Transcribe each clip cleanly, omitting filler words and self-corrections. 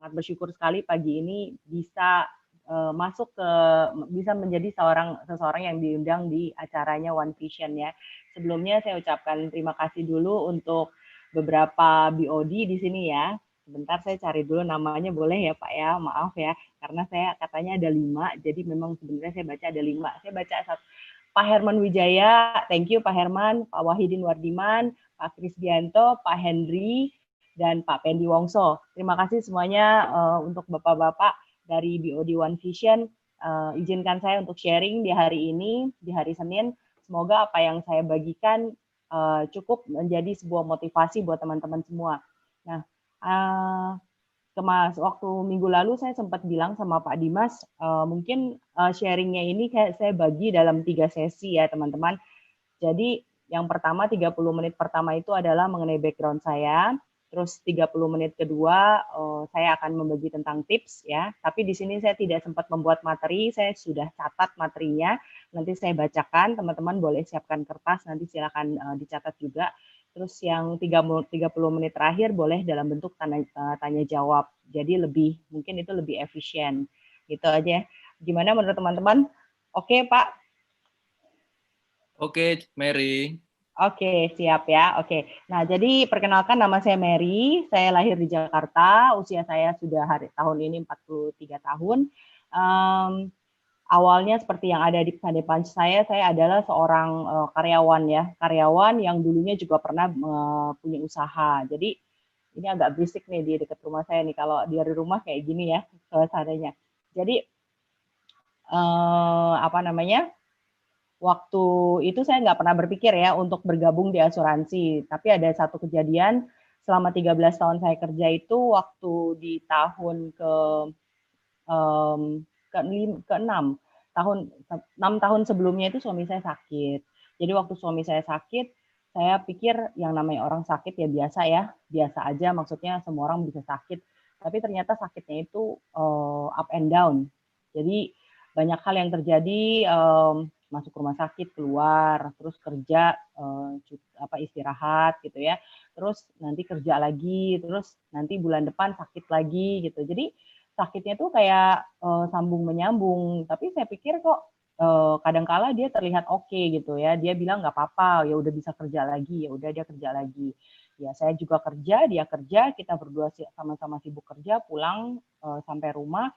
sangat bersyukur sekali pagi ini bisa bisa menjadi seseorang yang diundang di acaranya One Vision ya. Sebelumnya saya ucapkan terima kasih dulu untuk beberapa BOD di sini ya. Sebentar saya cari dulu namanya, boleh ya Pak ya, maaf ya, karena saya katanya ada 5, jadi memang sebenarnya saya baca ada 5. Saya baca Pak Herman Wijaya, thank you Pak Herman, Pak Wahidin Wardiman, Pak Krisdianto, Pak Henry, dan Pak Pendi Wongso. Terima kasih semuanya untuk Bapak-Bapak dari BOD One Vision. Izinkan saya untuk sharing di hari ini, di hari Senin. Semoga apa yang saya bagikan cukup menjadi sebuah motivasi buat teman-teman semua. Nah, waktu minggu lalu saya sempat bilang sama Pak Dimas, mungkin sharingnya ini saya bagi dalam 3 sesi ya teman-teman. Jadi yang pertama 30 menit pertama itu adalah mengenai background saya, terus 30 menit kedua saya akan membagi tentang tips ya. Tapi di sini saya tidak sempat membuat materi, saya sudah catat materinya. Nanti saya bacakan, teman-teman boleh siapkan kertas, nanti silakan dicatat juga. Terus yang 30 menit terakhir boleh dalam bentuk tanya jawab. Jadi mungkin itu lebih efisien. Gitu aja. Gimana menurut teman-teman? Oke, Pak? Oke, Mary. Oke, siap ya. Oke. Nah, jadi perkenalkan nama saya Mary. Saya lahir di Jakarta. Usia saya sudah tahun ini 43 tahun. Awalnya seperti yang ada di pesan depan saya adalah seorang karyawan ya, karyawan yang dulunya juga pernah punya usaha. Jadi ini agak berisik nih di dekat rumah saya nih, kalau dari rumah kayak gini ya suasananya. Jadi waktu itu saya nggak pernah berpikir ya untuk bergabung di asuransi, tapi ada satu kejadian selama 13 tahun saya kerja itu waktu di tahun ke-6 tahun sebelumnya itu suami saya sakit. Jadi waktu suami saya sakit, saya pikir yang namanya orang sakit ya biasa aja, maksudnya semua orang bisa sakit. Tapi ternyata sakitnya itu up and down. Jadi banyak hal yang terjadi, masuk rumah sakit, keluar, terus kerja, istirahat gitu ya. Terus nanti kerja lagi, terus nanti bulan depan sakit lagi gitu. Jadi sakitnya tuh kayak sambung menyambung, tapi saya pikir kok kadangkala dia terlihat oke gitu ya, dia bilang nggak apa-apa, ya udah bisa kerja lagi, ya udah dia kerja lagi. Ya saya juga kerja, dia kerja, kita berdua sama-sama sibuk kerja, pulang sampai rumah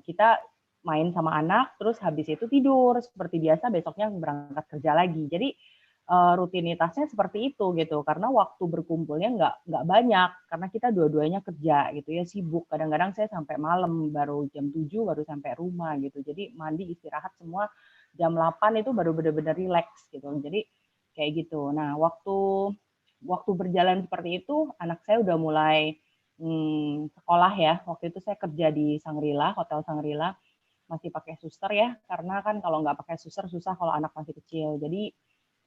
kita main sama anak, terus habis itu tidur seperti biasa, besoknya berangkat kerja lagi. Jadi rutinitasnya seperti itu gitu, karena waktu berkumpulnya nggak banyak, karena kita dua-duanya kerja gitu ya, sibuk. Kadang-kadang saya sampai malam, baru jam 7 baru sampai rumah gitu. Jadi mandi, istirahat semua jam 8 itu baru benar-benar rileks gitu. Jadi kayak gitu. Nah, waktu berjalan seperti itu, anak saya udah mulai sekolah ya. Waktu itu saya kerja di Sangrila, Hotel Sangrila, masih pakai suster ya, karena kan kalau nggak pakai suster susah kalau anak masih kecil. Jadi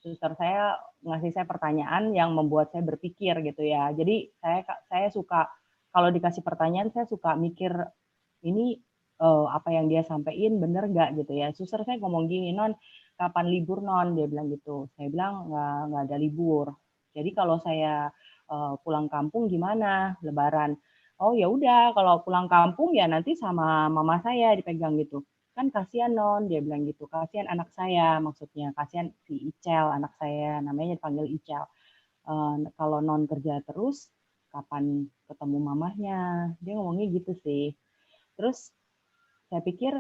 suster saya ngasih saya pertanyaan yang membuat saya berpikir gitu ya. Jadi saya suka kalau dikasih pertanyaan saya suka mikir ini apa yang dia sampaikan bener nggak gitu ya. Suster saya ngomong gini, non kapan libur non, dia bilang gitu. Saya bilang nggak ada libur. Jadi kalau saya pulang kampung gimana Lebaran? Oh ya udah kalau pulang kampung ya nanti sama mama saya dipegang gitu. Kan kasihan non, dia bilang gitu. Kasihan anak saya, maksudnya kasihan si Icel, anak saya namanya dipanggil Icel. Kalau non kerja terus, kapan ketemu mamahnya? Dia ngomongnya gitu sih. Terus saya pikir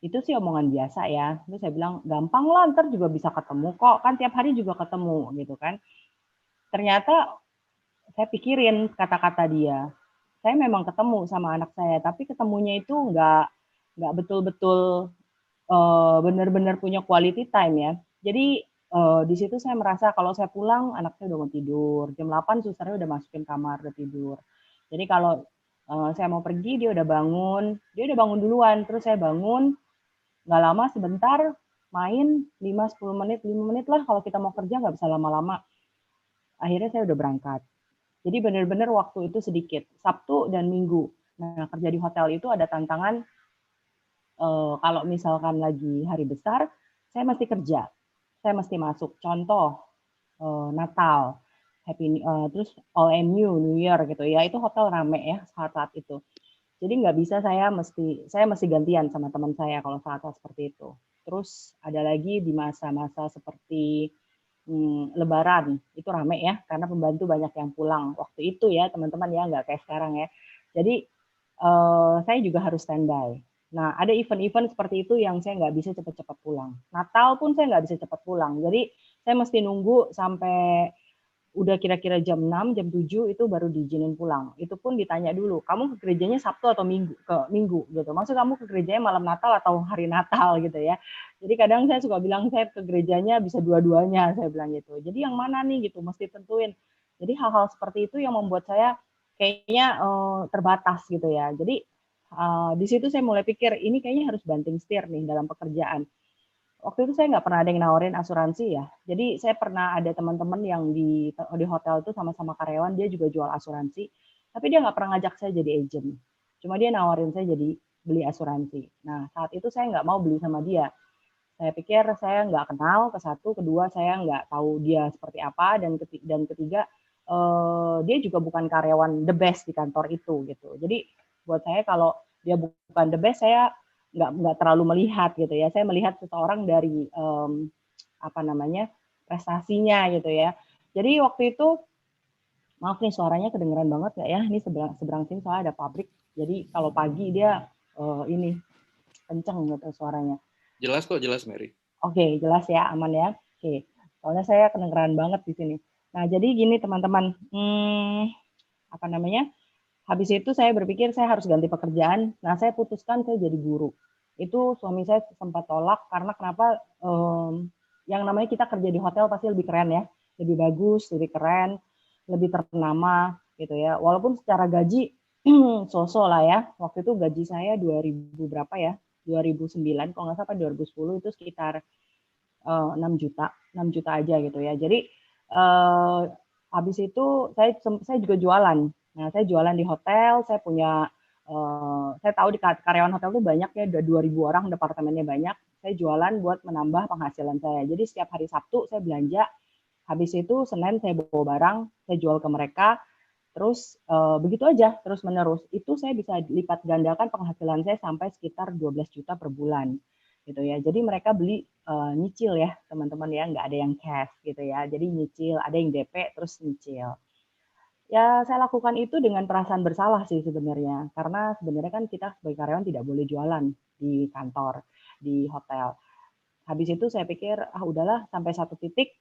itu sih omongan biasa ya. Terus saya bilang gampang lah, ntar juga bisa ketemu kok. Kan tiap hari juga ketemu gitu kan. Ternyata saya pikirin kata-kata dia. Saya memang ketemu sama anak saya, tapi ketemunya itu nggak betul-betul benar-benar punya quality time ya. Jadi di situ saya merasa kalau saya pulang anak saya udah mau tidur. Jam 8 susternya udah masukin kamar udah tidur. Jadi kalau saya mau pergi dia udah bangun duluan, terus saya bangun, nggak lama sebentar main 5-10 menit, 5 menit lah kalau kita mau kerja nggak bisa lama-lama. Akhirnya saya udah berangkat. Jadi benar-benar waktu itu sedikit, Sabtu dan Minggu. Nah, kerja di hotel itu ada tantangan kalau misalkan lagi hari besar, saya mesti kerja. Saya mesti masuk. Contoh, Natal. terus OMU New Year gitu ya, itu hotel rame ya saat-saat itu. Jadi nggak bisa saya mesti gantian sama teman saya kalau saat-saat seperti itu. Terus ada lagi di masa-masa seperti Lebaran itu rame ya karena pembantu banyak yang pulang waktu itu ya teman-teman ya, nggak kayak sekarang ya. Jadi saya juga harus standby. Nah ada event-event seperti itu yang saya nggak bisa cepat-cepat pulang. Natal pun saya nggak bisa cepat pulang. Jadi saya mesti nunggu sampai udah kira-kira jam 6, jam 7 itu baru diizinin pulang. Itu pun ditanya dulu, kamu ke gerejanya Sabtu atau Minggu gitu. Maksud kamu ke gerejanya malam Natal atau hari Natal gitu ya. Jadi kadang saya suka bilang saya ke gerejanya bisa dua-duanya, saya bilang gitu. Jadi yang mana nih gitu, mesti tentuin. Jadi hal-hal seperti itu yang membuat saya kayaknya terbatas gitu ya. Jadi di situ saya mulai pikir ini kayaknya harus banting setir nih dalam pekerjaan. Waktu itu saya nggak pernah ada yang nawarin asuransi ya. Jadi saya pernah ada teman-teman yang di hotel itu sama-sama karyawan, dia juga jual asuransi, tapi dia nggak pernah ngajak saya jadi agent. Cuma dia nawarin saya jadi beli asuransi. Nah saat itu saya nggak mau beli sama dia. Saya pikir saya nggak kenal, ke satu, kedua saya nggak tahu dia seperti apa, dan ketiga dia juga bukan karyawan the best di kantor itu gitu. Jadi buat saya kalau dia bukan the best, saya nggak terlalu melihat gitu ya. Saya melihat seseorang dari apa namanya prestasinya gitu ya. Jadi waktu itu maaf nih suaranya kedengeran banget nggak ya? Ini seberang sini soalnya ada pabrik. Jadi kalau pagi dia ini kenceng gitu suaranya. Jelas kok, jelas Mary. Oke, jelas ya, aman ya. Oke, soalnya saya kedengeran banget di sini. Nah, jadi gini teman-teman, apa namanya? Habis itu saya berpikir saya harus ganti pekerjaan. Nah, saya putuskan saya jadi guru. Itu suami saya sempat tolak karena kenapa? Yang namanya kita kerja di hotel pasti lebih keren ya, lebih bagus, lebih keren, lebih ternama gitu ya. Walaupun secara gaji so-so lah ya. Waktu itu gaji saya 2000 berapa ya? 2009 kalau nggak salah 2010 itu sekitar 6 juta, 6 juta aja gitu ya. Jadi habis itu saya juga jualan. Nah, saya jualan di hotel, saya tahu di karyawan hotel tuh banyak ya, udah 2000 orang, departemennya banyak. Saya jualan buat menambah penghasilan saya. Jadi setiap hari Sabtu saya belanja, habis itu Senin saya bawa barang, saya jual ke mereka, terus begitu aja terus menerus. Itu saya bisa lipat gandakan penghasilan saya sampai sekitar 12 juta per bulan gitu ya. Jadi mereka beli nyicil ya teman-teman ya, nggak ada yang cash gitu ya. Jadi nyicil, ada yang DP terus nyicil. Ya saya lakukan itu dengan perasaan bersalah sih sebenarnya. Karena sebenarnya kan kita sebagai karyawan tidak boleh jualan di kantor, di hotel. Habis itu saya pikir, ah udahlah sampai satu titik,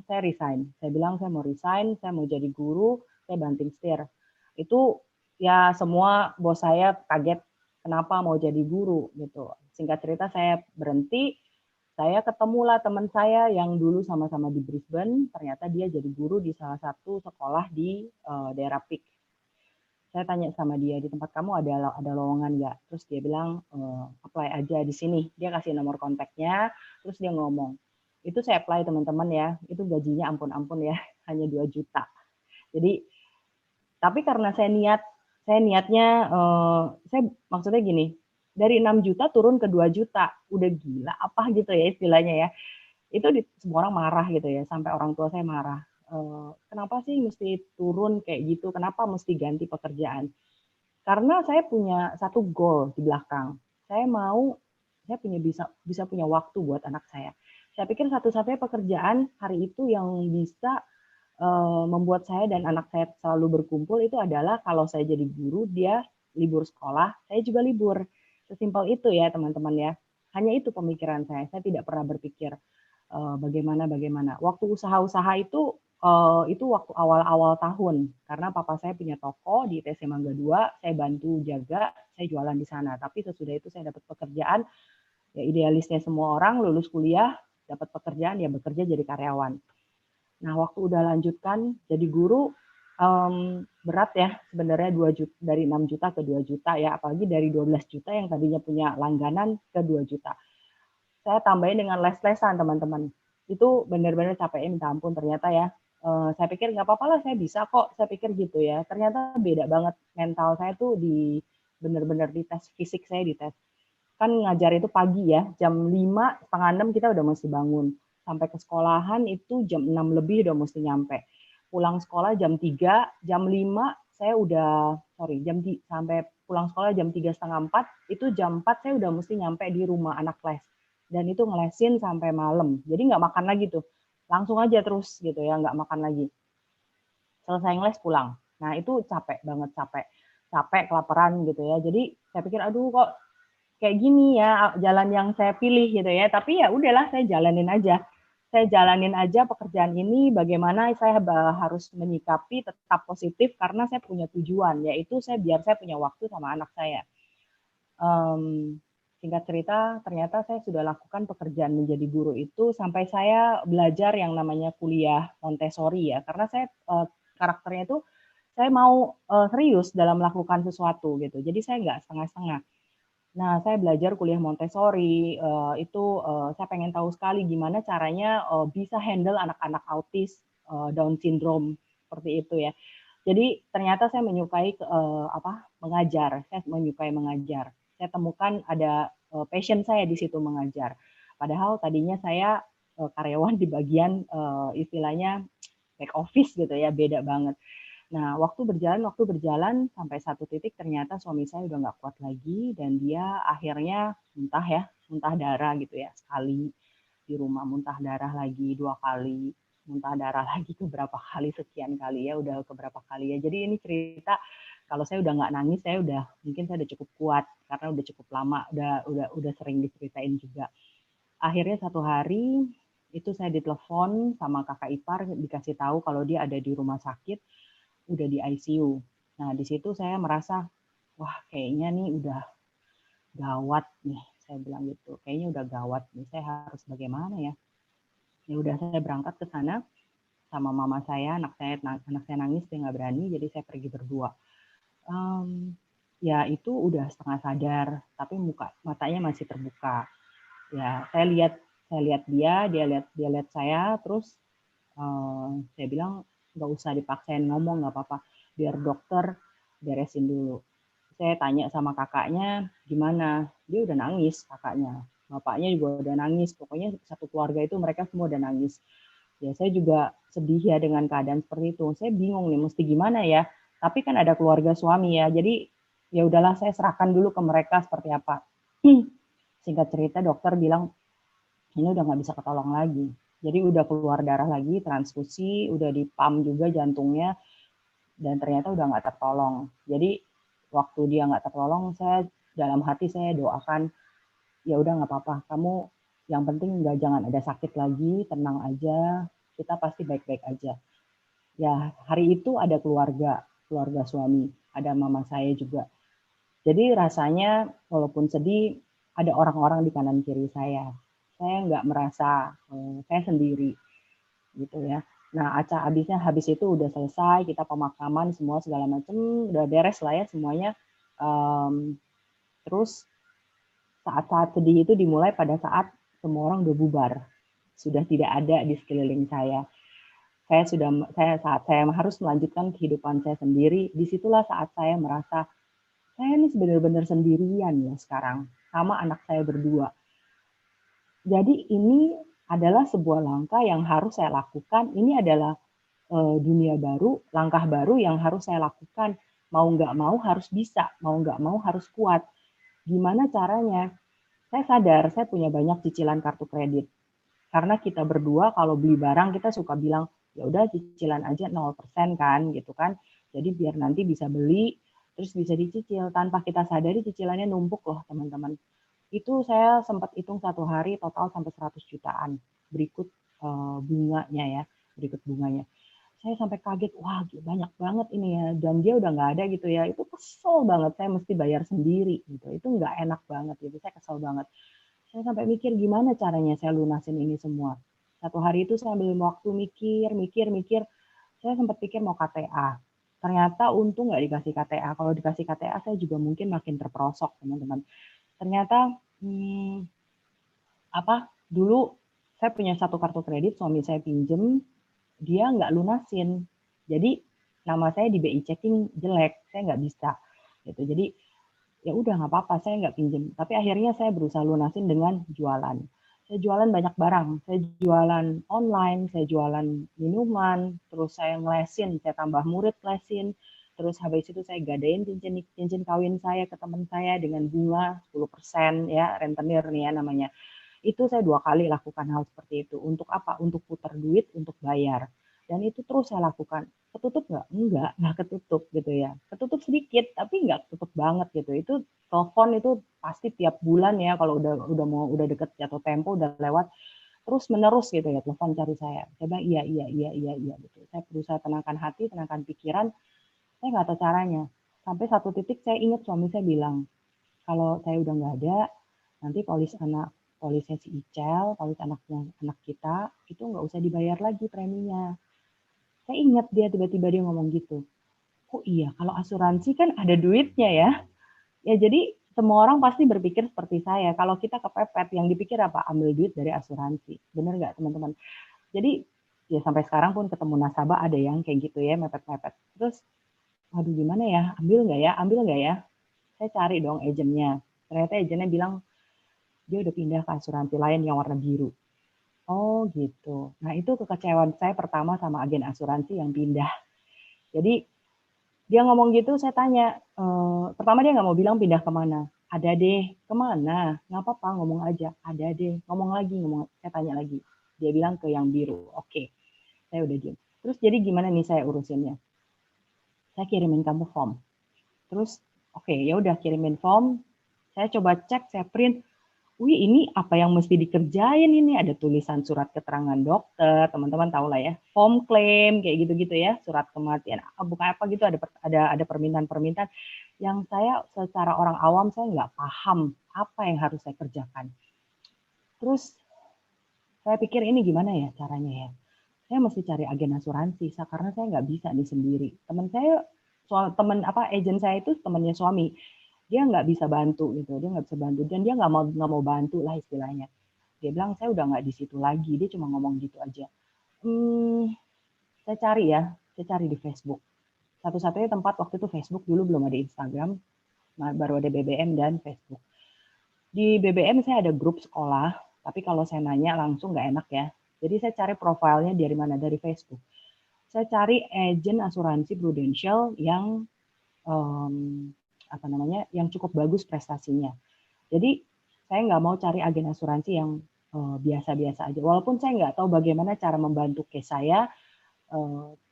saya resign. Saya bilang saya mau resign, saya mau jadi guru, saya banting setir. Itu ya semua bos saya kaget kenapa mau jadi guru gitu. Singkat cerita saya berhenti, saya ketemulah teman saya yang dulu sama-sama di Brisbane, ternyata dia jadi guru di salah satu sekolah di daerah Peak. Saya tanya sama dia, di tempat kamu ada lowongan nggak? Terus dia bilang, apply aja di sini. Dia kasih nomor kontaknya, terus dia ngomong. Itu saya apply teman-teman ya, itu gajinya ampun-ampun ya, hanya 2 juta. Jadi, tapi karena saya niatnya, saya maksudnya gini, dari 6 juta turun ke 2 juta, udah gila apa gitu ya istilahnya ya. Itu semua orang marah gitu ya, sampai orang tua saya marah. Kenapa sih mesti turun kayak gitu? Kenapa mesti ganti pekerjaan? Karena saya punya satu goal di belakang. Saya bisa punya waktu buat anak saya. Saya pikir satu-satunya pekerjaan hari itu yang bisa membuat saya dan anak saya selalu berkumpul itu adalah kalau saya jadi guru, dia libur sekolah, saya juga libur. Sesimpel itu ya teman-teman ya. Hanya itu pemikiran saya. Saya tidak pernah berpikir bagaimana. Waktu usaha-usaha itu waktu awal-awal tahun karena papa saya punya toko di ITC Mangga 2, saya bantu jaga, saya jualan di sana. Tapi sesudah itu saya dapat pekerjaan, ya idealisnya semua orang lulus kuliah dapat pekerjaan ya bekerja jadi karyawan. Nah, waktu udah lanjutkan jadi guru berat ya sebenarnya 2 juta, dari 6 juta ke 2 juta ya, apalagi dari 12 juta yang tadinya punya langganan ke 2 juta. Saya tambahin dengan les-lesan teman-teman. Itu benar-benar capeknya minta ampun ternyata ya. Saya pikir nggak apa-apa lah saya bisa kok, saya pikir gitu ya. Ternyata beda banget mental saya tuh benar-benar di tes fisik saya di tes. Kan ngajar itu pagi ya, jam 5, setengah 6 kita udah mesti bangun. Sampai ke sekolahan itu jam 6 lebih udah mesti nyampe. pulang sekolah jam 3, jam 5 saya udah, sampai pulang sekolah jam 3:30, itu jam 4 saya udah mesti nyampe di rumah anak les. Dan itu ngelesin sampai malam. Jadi nggak makan lagi tuh. Langsung aja terus gitu ya, nggak makan lagi. Selesai ngeles pulang. Nah itu capek banget, capek, kelaparan gitu ya. Jadi saya pikir, aduh kok kayak gini ya jalan yang saya pilih gitu ya. Tapi ya udahlah, saya jalanin aja. Saya jalanin aja pekerjaan ini, bagaimana saya harus menyikapi tetap positif karena saya punya tujuan, yaitu biar saya punya waktu sama anak saya. Singkat cerita, ternyata saya sudah lakukan pekerjaan menjadi guru itu sampai saya belajar yang namanya kuliah Montessori ya, karena saya karakternya itu saya mau serius dalam melakukan sesuatu gitu, jadi saya nggak setengah-setengah. Nah, saya belajar kuliah Montessori, saya pengen tahu sekali gimana caranya bisa handle anak-anak autis, Down syndrome, seperti itu ya. Jadi ternyata saya menyukai mengajar, saya menyukai mengajar. Saya temukan ada passion saya di situ mengajar. Padahal tadinya saya karyawan di bagian istilahnya back office gitu ya, beda banget. Nah, waktu berjalan sampai satu titik ternyata suami saya udah nggak kuat lagi dan dia akhirnya muntah darah gitu ya, sekali di rumah, muntah darah lagi 2 kali, muntah darah lagi beberapa kali, sekian kali ya, udah keberapa kali ya. Jadi ini cerita kalau saya udah nggak nangis, mungkin saya udah cukup kuat karena udah cukup lama, udah sering diceritain juga. Akhirnya satu hari itu saya ditelepon sama kakak ipar, dikasih tahu kalau dia ada di rumah sakit, udah di ICU. Nah, di situ saya merasa, wah kayaknya nih udah gawat nih, saya bilang gitu. Kayaknya udah gawat nih, saya harus bagaimana ya? Ya udah, saya berangkat ke sana sama mama saya, anak saya nangis, dia nggak berani, jadi saya pergi berdua. Ya itu udah setengah sadar, tapi matanya masih terbuka. Ya saya lihat dia lihat saya, terus saya bilang nggak usah dipaksain ngomong, nggak apa-apa, biar dokter beresin dulu. Saya tanya sama kakaknya gimana, dia udah nangis kakaknya, bapaknya juga udah nangis, pokoknya satu keluarga itu mereka semua udah nangis. Ya saya juga sedih ya dengan keadaan seperti itu. Saya bingung nih mesti gimana ya. Tapi kan ada keluarga suami ya. Jadi ya udahlah, saya serahkan dulu ke mereka seperti apa. Singkat cerita dokter bilang ini udah nggak bisa ketolong lagi. Jadi udah keluar darah lagi, transfusi, udah dipam juga jantungnya, dan ternyata udah nggak tertolong. Jadi waktu dia nggak tertolong, saya dalam hati saya doakan, ya udah nggak apa-apa, kamu yang penting jangan ada sakit lagi, tenang aja, kita pasti baik-baik aja. Ya hari itu ada keluarga suami, ada mama saya juga. Jadi rasanya walaupun sedih, ada orang-orang di kanan kiri saya. Saya nggak merasa saya sendiri gitu ya. Nah, habis itu udah selesai, kita pemakaman semua segala macam, udah beres lah ya semuanya. Terus saat-saat sedih itu dimulai pada saat semua orang udah bubar, sudah tidak ada di sekeliling saya. Saat saya harus melanjutkan kehidupan saya sendiri, disitulah saat saya merasa saya ini benar-benar sendirian ya sekarang sama anak saya berdua. Jadi ini adalah sebuah langkah yang harus saya lakukan. Ini adalah dunia baru, langkah baru yang harus saya lakukan. Mau nggak mau harus bisa, mau nggak mau harus kuat. Gimana caranya? Saya sadar saya punya banyak cicilan kartu kredit. Karena kita berdua kalau beli barang kita suka bilang, ya udah cicilan aja 0% kan gitu kan. Jadi biar nanti bisa beli terus bisa dicicil, tanpa kita sadari cicilannya numpuk loh teman-teman. Itu saya sempat hitung satu hari total sampai 100 jutaan berikut bunganya ya, berikut bunganya. Saya sampai kaget, wah banyak banget ini ya, dan dia udah nggak ada gitu ya, itu kesel banget, saya mesti bayar sendiri gitu, itu nggak enak banget gitu, saya kesel banget. Saya sampai mikir gimana caranya saya lunasin ini semua. Satu hari itu saya ambil waktu mikir, saya sempat pikir mau KTA. Ternyata untung nggak dikasih KTA, kalau dikasih KTA saya juga mungkin makin terperosok teman-teman. Ternyata dulu saya punya satu kartu kredit, suami saya pinjem, dia nggak lunasin. Jadi nama saya di BI checking jelek, saya nggak bisa. Gitu. Jadi ya udah nggak apa-apa, saya nggak pinjem. Tapi akhirnya saya berusaha lunasin dengan jualan. Saya jualan banyak barang, saya jualan online, saya jualan minuman, terus saya ngelesin, saya tambah murid lesin, terus habis itu saya gadain cincin kawin saya ke teman saya dengan bunga 10% ya, rentenir nih ya namanya. Itu saya 2 kali lakukan hal seperti itu. Untuk apa? Untuk putar duit, untuk bayar. Dan itu terus saya lakukan. Ketutup nggak? Nggak ketutup gitu ya. Ketutup sedikit, tapi nggak ketutup banget gitu. Itu telepon itu pasti tiap bulan ya, kalau udah deket jatuh tempo, udah lewat, terus menerus gitu ya, telepon cari saya. Saya bilang iya, iya, iya, iya, iya gitu. Saya berusaha tenangkan hati, tenangkan pikiran, saya nggak tahu caranya. Sampai satu titik saya ingat suami saya bilang, kalau saya udah nggak ada, nanti polisnya si Icel, polis anak kita, itu nggak usah dibayar lagi preminya. Saya ingat dia tiba-tiba dia ngomong gitu. Oh iya, kalau asuransi kan ada duitnya ya. Ya jadi semua orang pasti berpikir seperti saya. Kalau kita kepepet, yang dipikir apa? Ambil duit dari asuransi. Bener nggak teman-teman? Jadi ya sampai sekarang pun ketemu nasabah ada yang kayak gitu ya, mepet-mepet. Terus, waduh gimana ya? Ambil nggak ya? Ambil nggak ya? Saya cari dong agennya. Ternyata agennya bilang, dia udah pindah ke asuransi lain yang warna biru. Oh gitu. Nah itu kekecewaan saya pertama sama agen asuransi yang pindah. Jadi dia ngomong gitu, saya tanya. Pertama dia nggak mau bilang pindah kemana. Ada deh, kemana? Nggak apa-apa, ngomong aja. Ada deh, ngomong lagi, saya tanya lagi. Dia bilang ke yang biru. Oke, saya udah diem. Terus jadi gimana nih saya urusinnya? Saya kirimin kamu form. Terus, oke, ya udah kirimin form. Saya coba cek, saya print. Wih, ini apa yang mesti dikerjain ini? Ada tulisan surat keterangan dokter, teman-teman tahu lah ya. Form claim kayak gitu-gitu ya, surat kematian, bukan apa gitu, ada permintaan-permintaan yang saya secara orang awam saya nggak paham apa yang harus saya kerjakan. Terus saya pikir ini gimana ya caranya ya? Saya mesti cari agen asuransi karena saya nggak bisa nih sendiri. Teman saya, agent saya itu temannya suami, dia nggak bisa bantu gitu, dia nggak bisa bantu dan dia nggak mau bantu lah istilahnya. Dia bilang saya udah nggak di situ lagi, dia cuma ngomong gitu aja. Hmm, saya cari di Facebook. Satu-satunya tempat waktu itu Facebook, dulu belum ada Instagram, baru ada BBM dan Facebook. Di BBM saya ada grup sekolah, tapi kalau saya nanya langsung nggak enak ya. Jadi saya cari profilnya dari mana? Dari Facebook. Saya cari agent asuransi Prudential yang yang cukup bagus prestasinya. Jadi saya nggak mau cari agen asuransi yang biasa-biasa aja. Walaupun saya nggak tahu bagaimana cara membantu case saya,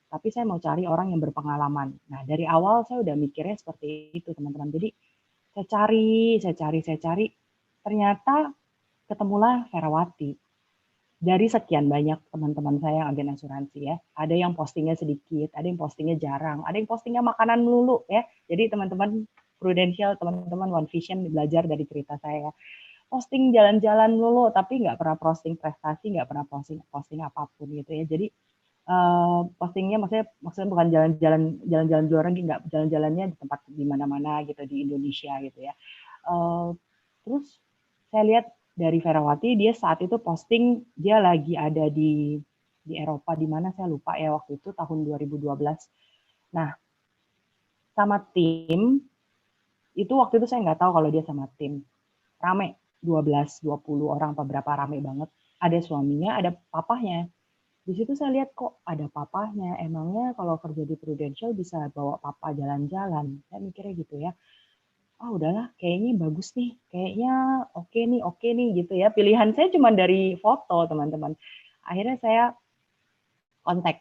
tapi saya mau cari orang yang berpengalaman. Nah dari awal saya udah mikirnya seperti itu teman-teman. Jadi saya cari. Ternyata ketemulah Ferawati. Dari sekian banyak teman-teman saya yang agen asuransi ya, ada yang postingnya sedikit, ada yang postingnya jarang, ada yang postingnya makanan melulu ya. Jadi teman-teman Prudential, teman-teman One Vision belajar dari cerita saya. Posting jalan-jalan melulu, tapi nggak pernah posting prestasi, nggak pernah posting apapun gitu ya. Jadi postingnya maksudnya bukan jalan-jalan luar negeri, nggak, jalan-jalannya di tempat di mana-mana gitu di Indonesia gitu ya. Terus saya lihat dari Ferawati, dia saat itu posting dia lagi ada di Eropa, di mana saya lupa ya waktu itu tahun 2012. Nah, sama tim itu waktu itu saya nggak tahu kalau dia sama tim. Rame, 12-20 orang apa berapa, rame banget. Ada suaminya, ada papahnya. Di situ saya lihat kok ada papahnya. Emangnya kalau kerja di Prudential bisa bawa papa jalan-jalan? Saya mikirnya gitu ya. Oh udahlah, kayaknya bagus nih, kayaknya oke nih gitu ya. Pilihan saya cuma dari foto teman-teman. Akhirnya saya kontak.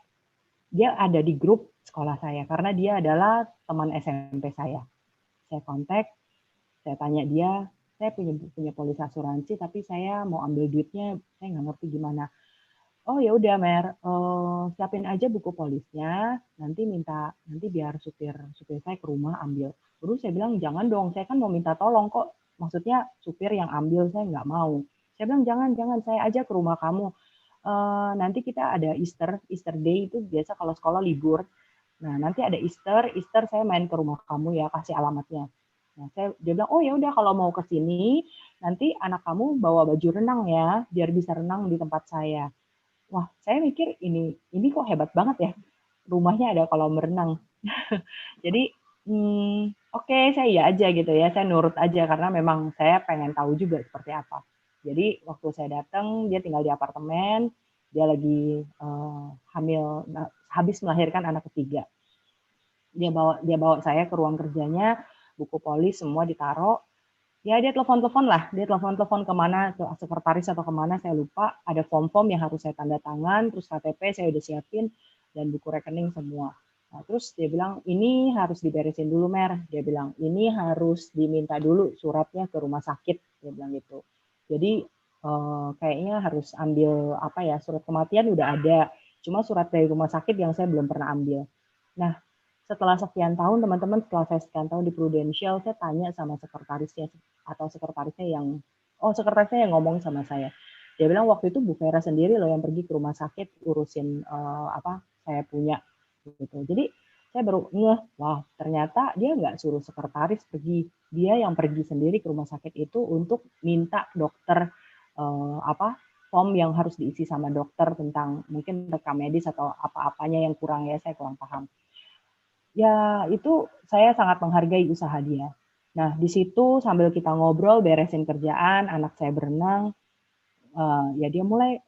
Dia ada di grup sekolah saya karena dia adalah teman SMP saya. Saya kontak, saya tanya dia, saya punya polis asuransi tapi saya mau ambil duitnya, saya nggak ngerti gimana. Oh ya udah Mer, siapin aja buku polisnya, nanti biar supir saya ke rumah ambil. Terus saya bilang jangan dong, saya kan mau minta tolong kok. Maksudnya supir yang ambil saya nggak mau. Saya bilang jangan saya aja ke rumah kamu. Nanti kita ada Easter Day itu biasa kalau sekolah libur. Nah nanti ada Easter saya main ke rumah kamu ya, kasih alamatnya. Nah dia bilang oh ya udah kalau mau ke sini nanti anak kamu bawa baju renang ya, biar bisa renang di tempat saya. Wah, saya mikir ini kok hebat banget ya. Rumahnya ada kolam renang. Jadi, oke, saya iya aja gitu ya. Saya nurut aja karena memang saya pengen tahu juga seperti apa. Jadi waktu saya datang, dia tinggal di apartemen, dia lagi hamil, habis melahirkan anak ketiga. Dia bawa saya ke ruang kerjanya, buku polis semua ditaruh. Ya dia telepon-telepon lah, dia telepon-telepon kemana, ke sekretaris atau kemana saya lupa. Ada form-form yang harus saya tanda tangan, terus KTP saya udah siapin dan buku rekening semua. Nah, terus dia bilang, ini harus diberesin dulu, Mer. Dia bilang, ini harus diminta dulu suratnya ke rumah sakit. Dia bilang gitu. Jadi kayaknya harus ambil apa ya, surat kematian udah ada. Cuma surat dari rumah sakit yang saya belum pernah ambil. Nah, setelah sekian tahun, teman-teman, setelah saya sekian tahun di Prudential, saya tanya sama sekretarisnya atau sekretarisnya yang ngomong sama saya. Dia bilang waktu itu Bu Vera sendiri loh yang pergi ke rumah sakit urusin apa saya punya gitu. Jadi saya baru ngeh, wah ternyata dia nggak suruh sekretaris pergi, dia yang pergi sendiri ke rumah sakit itu untuk minta dokter apa form yang harus diisi sama dokter tentang mungkin rekam medis atau apa-apanya yang kurang ya, saya kurang paham. Ya itu saya sangat menghargai usaha dia. Nah di situ sambil kita ngobrol beresin kerjaan, anak saya berenang, ya dia mulai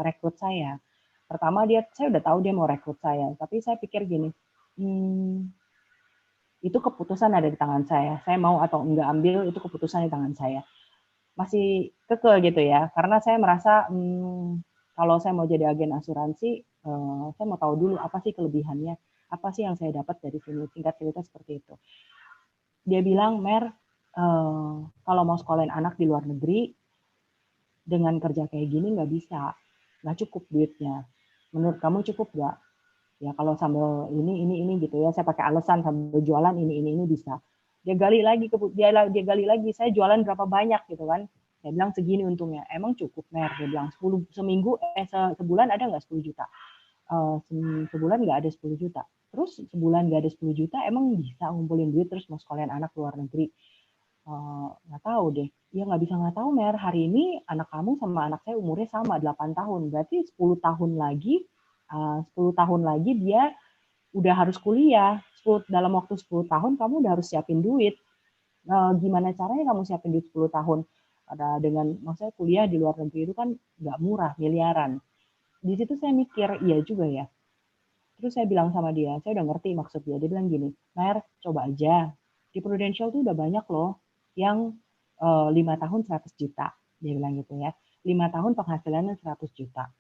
rekrut saya. Pertama saya udah tahu dia mau rekrut saya, tapi saya pikir gini, itu keputusan ada di tangan saya. Saya mau atau enggak ambil itu keputusan di tangan saya. Masih kekeh gitu ya, karena saya merasa kalau saya mau jadi agen asuransi, saya mau tahu dulu apa sih kelebihannya, apa sih yang saya dapat dari sini, singkat cerita seperti itu. Dia bilang, Mer, kalau mau sekolahin anak di luar negeri, dengan kerja kayak gini nggak bisa, nggak cukup duitnya. Menurut kamu cukup nggak? Ya kalau sambil ini gitu ya, saya pakai alasan sambil jualan ini bisa. Dia gali lagi, dia gali lagi, saya jualan berapa banyak gitu kan. Saya bilang segini untungnya, emang cukup Mer? Dia bilang sebulan ada nggak 10 juta? Sebulan nggak ada 10 juta. Terus sebulan nggak ada 10 juta, emang bisa ngumpulin duit terus mau sekolahin anak luar negeri? Nggak tahu deh. Ya nggak bisa nggak tahu, Mer. Hari ini anak kamu sama anak saya umurnya sama, 8 tahun. Berarti 10 tahun lagi, 10 tahun lagi dia udah harus kuliah. Dalam waktu 10 tahun kamu udah harus siapin duit. Gimana caranya kamu siapin duit 10 tahun? Dengan maksudnya kuliah di luar negeri itu kan nggak murah, miliaran. Di situ saya mikir, iya juga ya. Terus saya bilang sama dia, saya udah ngerti maksud dia. Dia bilang gini, Mer, coba aja. Di Prudential tuh udah banyak loh yang 5 tahun 100 juta. Dia bilang gitu ya. 5 tahun penghasilannya 100 juta.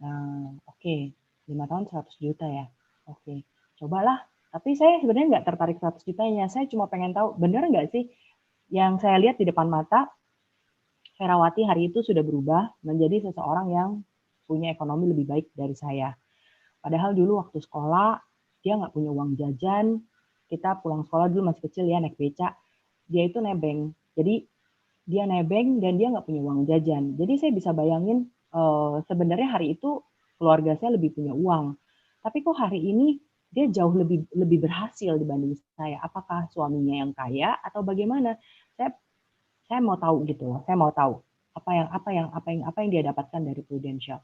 Nah, oke. 5 tahun 100 juta ya. Oke. Cobalah. Tapi saya sebenarnya nggak tertarik 100 jutanya. Saya cuma pengen tahu, bener nggak sih yang saya lihat di depan mata, Ferawati hari itu sudah berubah menjadi seseorang yang punya ekonomi lebih baik dari saya. Padahal dulu waktu sekolah, dia nggak punya uang jajan, kita pulang sekolah dulu masih kecil ya, naik beca, dia itu nebeng. Jadi dia nebeng dan dia nggak punya uang jajan. Jadi saya bisa bayangin sebenarnya hari itu keluarga saya lebih punya uang. Tapi kok hari ini dia jauh lebih berhasil dibanding saya. Apakah suaminya yang kaya atau bagaimana? Saya mau tahu gitu loh. Saya mau tahu apa yang dia dapatkan dari Prudential.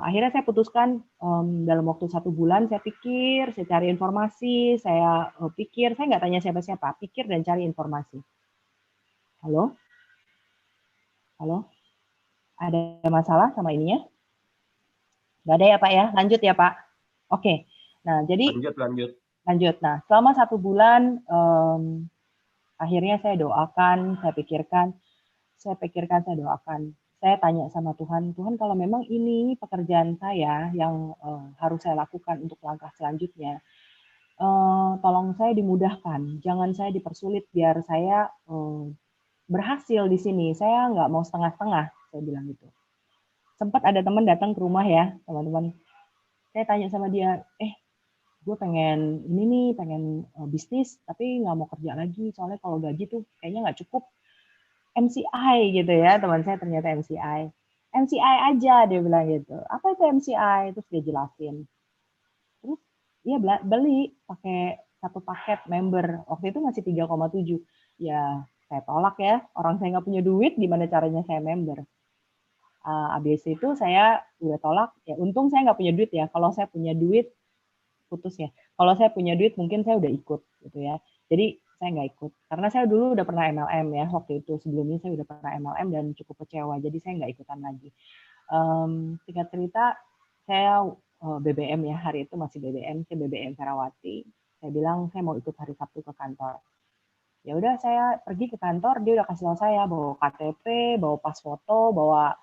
Akhirnya saya putuskan dalam waktu 1 bulan saya pikir, saya cari informasi, saya pikir, saya nggak tanya siapa-siapa, pikir dan cari informasi. Halo? Halo? Ada masalah sama ininya? Nggak ada ya Pak ya? Lanjut ya Pak? Oke. Nah, jadi lanjut. Nah, selama 1 bulan akhirnya saya doakan, saya pikirkan, saya doakan. Saya tanya sama Tuhan, Tuhan kalau memang ini pekerjaan saya yang harus saya lakukan untuk langkah selanjutnya, tolong saya dimudahkan, jangan saya dipersulit biar saya berhasil di sini. Saya nggak mau setengah-setengah, saya bilang gitu. Sempat ada teman datang ke rumah ya, teman-teman. Saya tanya sama dia, gue pengen ini nih, pengen bisnis, tapi nggak mau kerja lagi, soalnya kalau gaji tuh kayaknya nggak cukup. MCI gitu ya, teman saya ternyata MCI. MCI aja dia bilang gitu. Apa itu MCI? Terus dia jelasin. Terus dia beli pakai 1 paket member. Waktu itu masih 3,7. Ya saya tolak ya. Orang saya nggak punya duit, gimana caranya saya member? Abis itu saya udah tolak. Ya untung saya nggak punya duit ya. Kalau saya punya duit, putus ya. Kalau saya punya duit mungkin saya udah ikut gitu ya. Jadi saya nggak ikut. Karena saya dulu udah pernah MLM ya, waktu itu sebelumnya saya udah pernah MLM dan cukup kecewa, jadi saya nggak ikutan lagi. Singkat cerita, saya BBM ya, hari itu masih BBM, saya BBM Ferawati. Saya bilang saya mau ikut hari Sabtu ke kantor. Ya udah saya pergi ke kantor, dia udah kasih tahu saya bawa KTP, bawa pas foto, bawa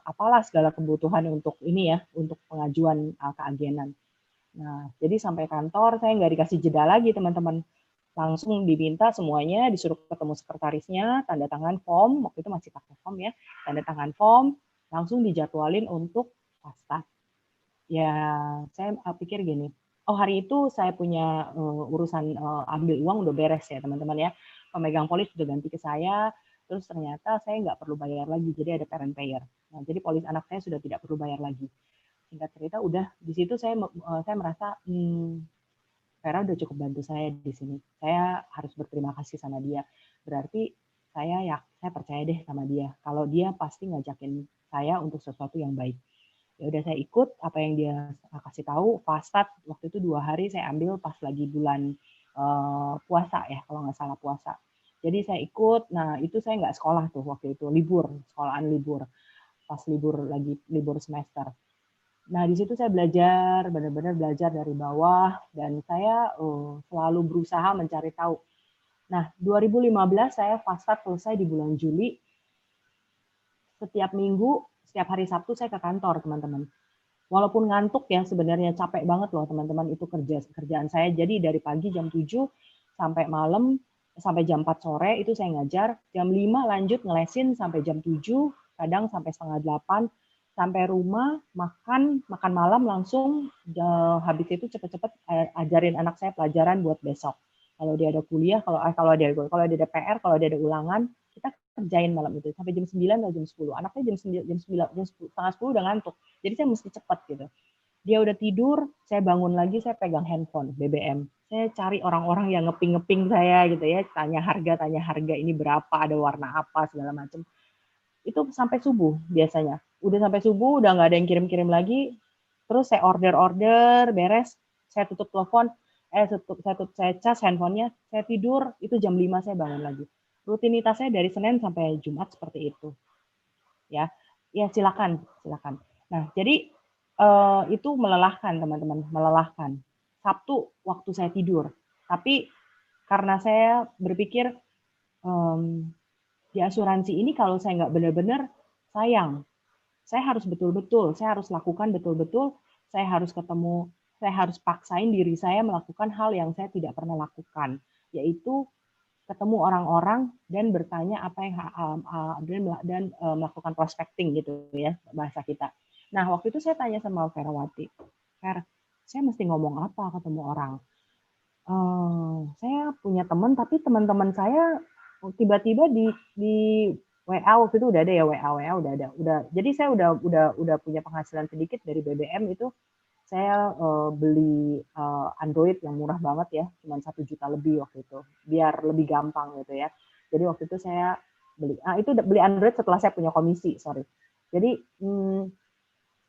apalah segala kebutuhan untuk ini ya, untuk pengajuan keagenan. Nah, jadi sampai kantor saya nggak dikasih jeda lagi teman-teman. Langsung diminta semuanya, disuruh ketemu sekretarisnya, tanda tangan form, waktu itu masih pakai form ya, tanda tangan form, langsung dijadwalin untuk pastas. Ya, saya pikir gini, oh hari itu saya punya urusan ambil uang udah beres ya teman-teman ya, pemegang polis sudah ganti ke saya, terus ternyata saya nggak perlu bayar lagi, jadi ada parent payer. Nah, jadi polis anak saya sudah tidak perlu bayar lagi. Singkat cerita, udah di situ saya merasa, Vera udah cukup bantu saya di sini. Saya harus berterima kasih sama dia. Berarti saya percaya deh sama dia. Kalau dia pasti ngajakin saya untuk sesuatu yang baik. Ya udah saya ikut apa yang dia kasih tahu. Fastat waktu itu 2 hari saya ambil pas lagi bulan puasa ya, kalau nggak salah puasa. Jadi saya ikut. Nah itu saya nggak sekolah tuh waktu itu, libur, sekolahan libur. Pas libur semester. Nah, di situ saya belajar, benar-benar belajar dari bawah, dan saya selalu berusaha mencari tahu. Nah, 2015 saya fastat selesai di bulan Juli. Setiap minggu, setiap hari Sabtu saya ke kantor, teman-teman. Walaupun ngantuk ya, sebenarnya capek banget loh, teman-teman. Itu kerjaan saya. Jadi dari pagi jam 7 sampai malam, sampai jam 4 sore, itu saya ngajar. Jam 5 lanjut ngelesin sampai jam 7, kadang sampai setengah 8. Sampai rumah, makan malam langsung, habis itu cepet-cepet ajarin anak saya pelajaran buat besok. Kalau dia ada kuliah, kalau dia ada PR, kalau dia ada ulangan, kita kerjain malam itu sampai jam 9 atau jam 10. Anaknya jam 9, jam 10, setengah 10 udah ngantuk. Jadi saya mesti cepat gitu. Dia udah tidur, saya bangun lagi, saya pegang handphone BBM. Saya cari orang-orang yang ngeping-ngeping saya gitu ya, tanya harga ini berapa, ada warna apa segala macam. Itu sampai subuh biasanya. Udah sampai subuh, udah nggak ada yang kirim-kirim lagi. Terus saya order, beres, saya tutup telepon, saya cas handphonenya, saya tidur, itu jam 5 saya bangun lagi. Rutinitasnya dari Senin sampai Jumat seperti itu. Ya, ya silakan. Nah, jadi itu melelahkan teman-teman, melelahkan. Sabtu waktu saya tidur, tapi karena saya berpikir di asuransi ini kalau saya nggak benar-benar sayang, saya harus betul-betul, saya harus lakukan betul-betul, saya harus ketemu, saya harus paksain diri saya melakukan hal yang saya tidak pernah lakukan, yaitu ketemu orang-orang dan bertanya apa yang dan melakukan prospecting gitu ya bahasa kita. Nah waktu itu saya tanya sama Ferawati, Fer, saya mesti ngomong apa ketemu orang? Saya punya teman tapi teman-teman saya tiba-tiba di WA waktu itu udah ada ya WA udah ada. Jadi saya udah punya penghasilan sedikit dari BBM itu. Saya beli Android yang murah banget ya, cuma 1 juta lebih waktu itu, biar lebih gampang gitu ya. Jadi waktu itu saya beli Android setelah saya punya komisi, sorry. Jadi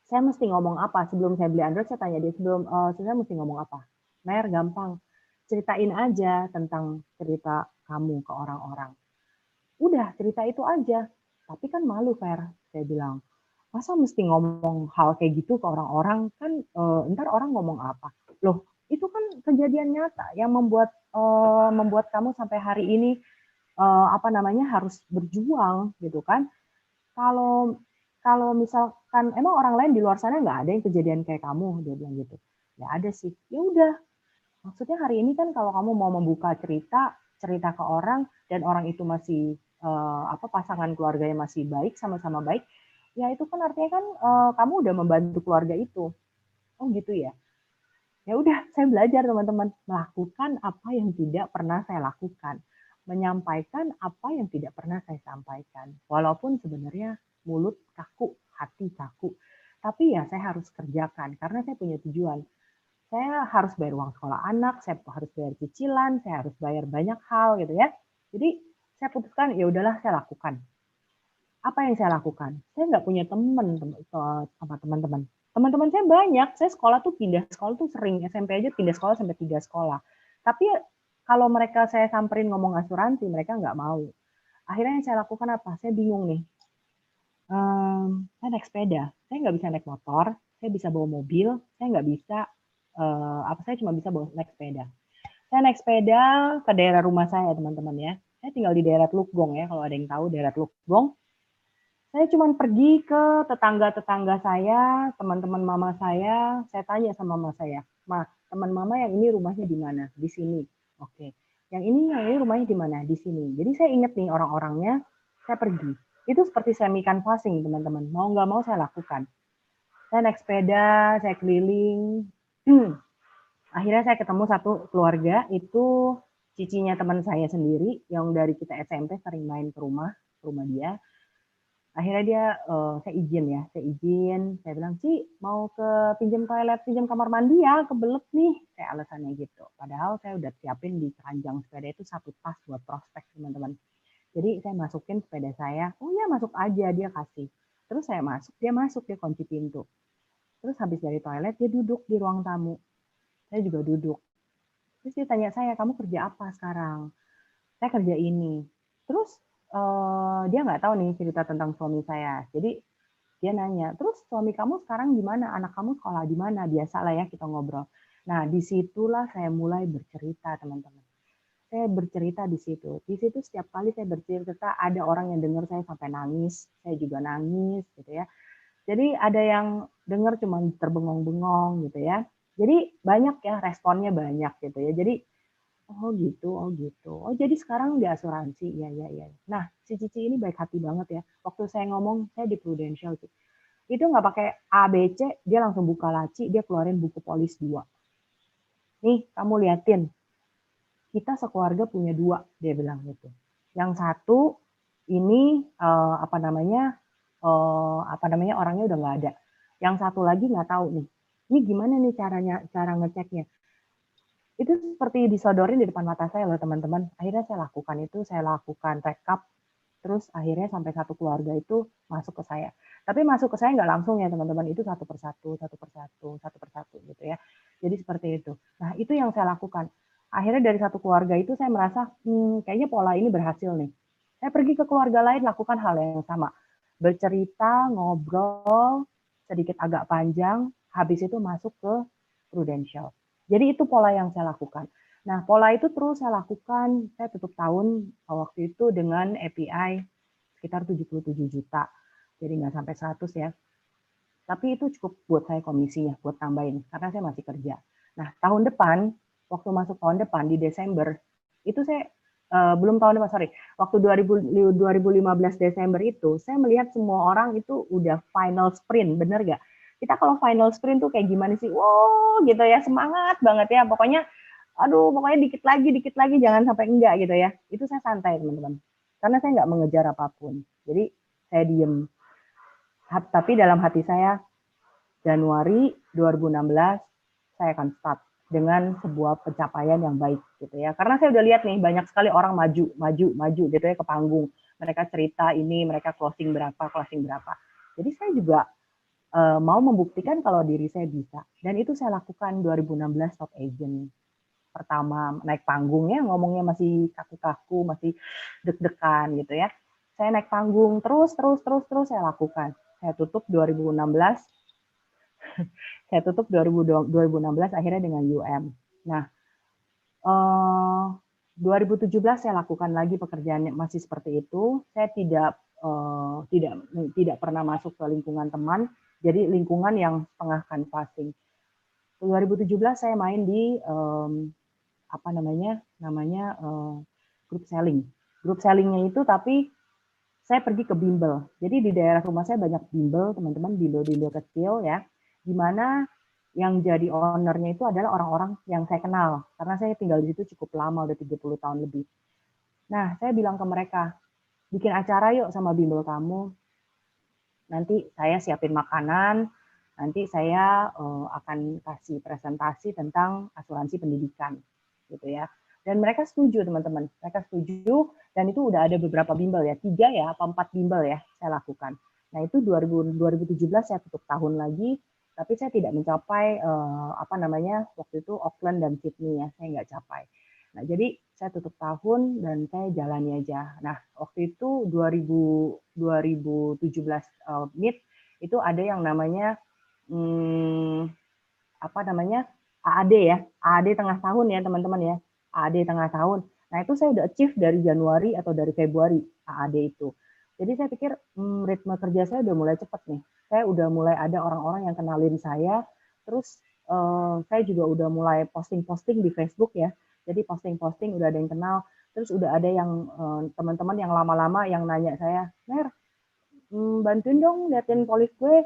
saya mesti ngomong apa sebelum saya beli Android? Saya tanya dia saya mesti ngomong apa? Mer, gampang, ceritain aja tentang cerita kamu ke orang-orang. Udah cerita itu aja. Tapi kan malu, Fer, saya bilang. Masa mesti ngomong hal kayak gitu ke orang-orang, kan ntar orang ngomong apa? Loh, itu kan kejadian nyata yang membuat kamu sampai hari ini harus berjuang gitu kan. Kalau kalau misalkan emang orang lain di luar sana nggak ada yang kejadian kayak kamu, dia bilang gitu. Ya ada sih. Ya udah, maksudnya hari ini kan kalau kamu mau membuka cerita ke orang dan orang itu masih pasangan keluarganya masih baik, sama-sama baik, ya itu kan artinya kan kamu udah membantu keluarga itu. Oh gitu ya. Ya udah, saya belajar teman-teman melakukan apa yang tidak pernah saya lakukan, menyampaikan apa yang tidak pernah saya sampaikan. Walaupun sebenarnya mulut kaku, hati kaku, tapi ya saya harus kerjakan karena saya punya tujuan. Saya harus bayar uang sekolah anak, saya harus bayar cicilan, saya harus bayar banyak hal gitu ya. Jadi saya putuskan ya udahlah saya lakukan. Apa yang saya lakukan? Saya nggak punya teman sama teman-teman. Teman-teman saya banyak. Saya sekolah tuh pindah sekolah tuh sering. SMP aja pindah sekolah sampai 3 sekolah. Tapi kalau mereka saya samperin ngomong asuransi, mereka nggak mau. Akhirnya yang saya lakukan apa? Saya bingung nih. Saya naik sepeda, saya nggak bisa naik motor, saya bisa bawa mobil, saya nggak bisa, saya cuma bisa naik sepeda. Saya naik sepeda ke daerah rumah saya, teman-teman ya. Saya tinggal di daerah Teluk Gong ya, kalau ada yang tahu daerah Teluk Gong. Saya cuma pergi ke tetangga-tetangga saya, teman-teman mama saya tanya sama mama saya, "Ma, teman mama yang ini rumahnya di mana?" "Di sini." "Oke. Yang ini rumahnya di mana?" "Di sini." Jadi saya ingat nih orang-orangnya, saya pergi. Itu seperti semi canvassing, teman-teman. Mau nggak mau saya lakukan. Saya naik sepeda, saya keliling. Akhirnya saya ketemu satu keluarga, itu cicinya teman saya sendiri, yang dari kita SMP sering main ke rumah dia. Akhirnya dia, saya izin, saya bilang, "Ci, mau pinjam toilet, pinjam kamar mandi ya, kebelet nih," kayak alasannya gitu. Padahal saya udah siapin di keranjang sepeda itu satu tas buat prospek, teman-teman. Jadi saya masukin sepeda saya, "Oh ya masuk aja," dia kasih. Terus saya masuk, dia kunci pintu. Terus habis dari toilet, dia duduk di ruang tamu. Saya juga duduk. Terus dia tanya saya, "Kamu kerja apa sekarang?" "Saya kerja ini." Terus dia nggak tahu nih cerita tentang suami saya. Jadi dia nanya, "Terus suami kamu sekarang di mana? Anak kamu sekolah di mana?" Biasalah ya kita ngobrol. Nah, disitulah saya mulai bercerita, teman-teman. Saya bercerita di situ. Di situ setiap kali saya bercerita, ada orang yang dengar saya sampai nangis, saya juga nangis gitu ya. Jadi ada yang dengar cuma terbengong-bengong gitu ya. Jadi banyak ya, responnya banyak gitu ya. Jadi, "Oh gitu, oh gitu. Oh jadi sekarang di asuransi, iya iya iya." Nah, si Cici ini baik hati banget ya. Waktu saya ngomong, saya di Prudential tuh. Itu nggak pakai A, B, C, dia langsung buka laci, dia keluarin buku polis 2. "Nih, kamu liatin, kita sekeluarga punya 2," dia bilang gitu. Yang satu ini orangnya udah nggak ada. Yang satu lagi nggak tahu nih. Ini gimana nih cara ngeceknya? Itu seperti disodorin di depan mata saya loh teman-teman. Akhirnya saya lakukan rekap, terus akhirnya sampai satu keluarga itu masuk ke saya. Tapi masuk ke saya nggak langsung ya teman-teman, itu satu persatu, satu persatu gitu ya. Jadi seperti itu. Nah itu yang saya lakukan. Akhirnya dari satu keluarga itu saya merasa, kayaknya pola ini berhasil nih. Saya pergi ke keluarga lain lakukan hal yang sama. Bercerita, ngobrol, sedikit agak panjang, habis itu masuk ke Prudential. Jadi itu pola yang saya lakukan. Nah, pola itu terus saya lakukan, saya tutup tahun waktu itu dengan API sekitar 77 juta. Jadi nggak sampai 100 ya. Tapi itu cukup buat saya komisinya, buat tambahin, karena saya masih kerja. Nah, tahun depan, waktu masuk tahun depan di Desember, itu saya belum tahun depan, sorry. Waktu 2015 Desember itu, saya melihat semua orang itu udah final sprint, bener gak? Kita kalau final sprint tuh kayak gimana sih? Wow, gitu ya, semangat banget ya. Pokoknya, aduh, pokoknya dikit lagi, jangan sampai enggak gitu ya. Itu saya santai, teman-teman. Karena saya nggak mengejar apapun. Jadi, saya diem. Tapi dalam hati saya, Januari 2016 saya akan start dengan sebuah pencapaian yang baik gitu ya. Karena saya udah lihat nih banyak sekali orang maju gitu ya ke panggung. Mereka cerita ini, mereka closing berapa. Jadi saya juga mau membuktikan kalau diri saya bisa. Dan itu saya lakukan 2016 top agent. Pertama naik panggung ya, ngomongnya masih kaku-kaku, masih deg-degan gitu ya. Saya naik panggung terus saya lakukan. Saya tutup 2016 saya tutup 2016 akhirnya dengan UM. Nah, 2017 saya lakukan lagi pekerjaan masih seperti itu. Saya tidak pernah masuk ke lingkungan teman, jadi lingkungan yang setengah canvassing. 2017 saya main di group selling. Group sellingnya itu tapi saya pergi ke bimbel. Jadi di daerah rumah saya banyak bimbel, teman-teman, bimbel-bimbel kecil ya, di mana yang jadi ownernya itu adalah orang-orang yang saya kenal. Karena saya tinggal di situ cukup lama, udah 30 tahun lebih. Nah, saya bilang ke mereka, bikin acara yuk sama bimbel kamu. Nanti saya siapin makanan, nanti saya akan kasih presentasi tentang asuransi pendidikan, gitu ya. Dan mereka setuju teman-teman, mereka setuju dan itu udah ada beberapa bimbel ya, 3 ya, apa 4 bimbel ya saya lakukan. Nah itu 2017 saya tutup tahun lagi, tapi saya tidak mencapai waktu itu Auckland dan Sydney ya, saya nggak capai. Nah jadi saya tutup tahun dan saya jalani aja. Nah, waktu itu 2017 mid itu ada yang namanya apa namanya AAD ya, AAD tengah tahun ya teman-teman ya, AAD tengah tahun. Nah itu saya udah achieve dari Januari atau dari Februari AAD itu. Jadi saya pikir ritme kerja saya udah mulai cepat nih. Saya udah mulai ada orang-orang yang kenalin saya, terus saya juga udah mulai posting-posting di Facebook ya. Jadi posting-posting udah ada yang kenal, terus udah ada yang teman-teman yang lama-lama yang nanya saya, Mer, bantuin dong liatin polis gue,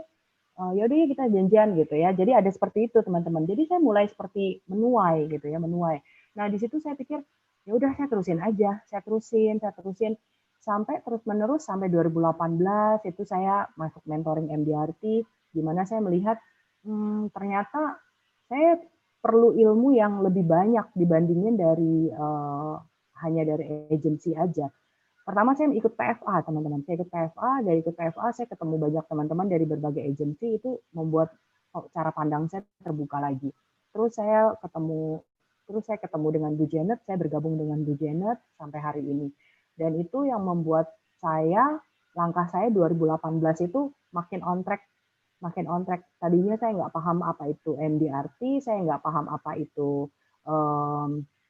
yaudah ya kita janjian gitu ya. Jadi ada seperti itu teman-teman. Jadi saya mulai seperti menuai gitu ya, menuai. Nah di situ saya pikir ya udah saya terusin aja, saya terusin sampai terus menerus sampai 2018 itu saya masuk mentoring MDRT, di mana saya melihat ternyata saya perlu ilmu yang lebih banyak dibandingin dari hanya dari agensi aja. Pertama saya ikut PFA teman-teman, saya ikut PFA, dari ikut PFA saya ketemu banyak teman-teman dari berbagai agensi, itu membuat cara pandang saya terbuka lagi. Terus saya ketemu dengan Bu Janet, saya bergabung dengan Bu Janet sampai hari ini. Dan itu yang membuat langkah saya 2018 itu makin on track. Tadinya saya nggak paham apa itu MDRT, saya nggak paham apa itu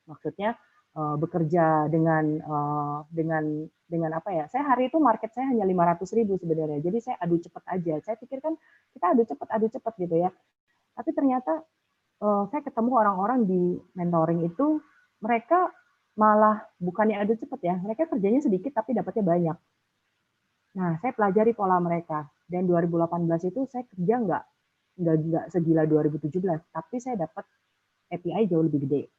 maksudnya bekerja dengan apa ya? Saya hari itu market saya hanya 500.000 sebenarnya. Jadi saya adu cepat aja. Saya pikir kan kita adu cepat gitu ya. Tapi ternyata saya ketemu orang-orang di mentoring itu, mereka malah bukannya adu cepat ya, mereka kerjanya sedikit tapi dapatnya banyak. Nah, saya pelajari pola mereka. Dan 2018 itu saya kerja nggak segila 2017, tapi saya dapat API jauh lebih gede,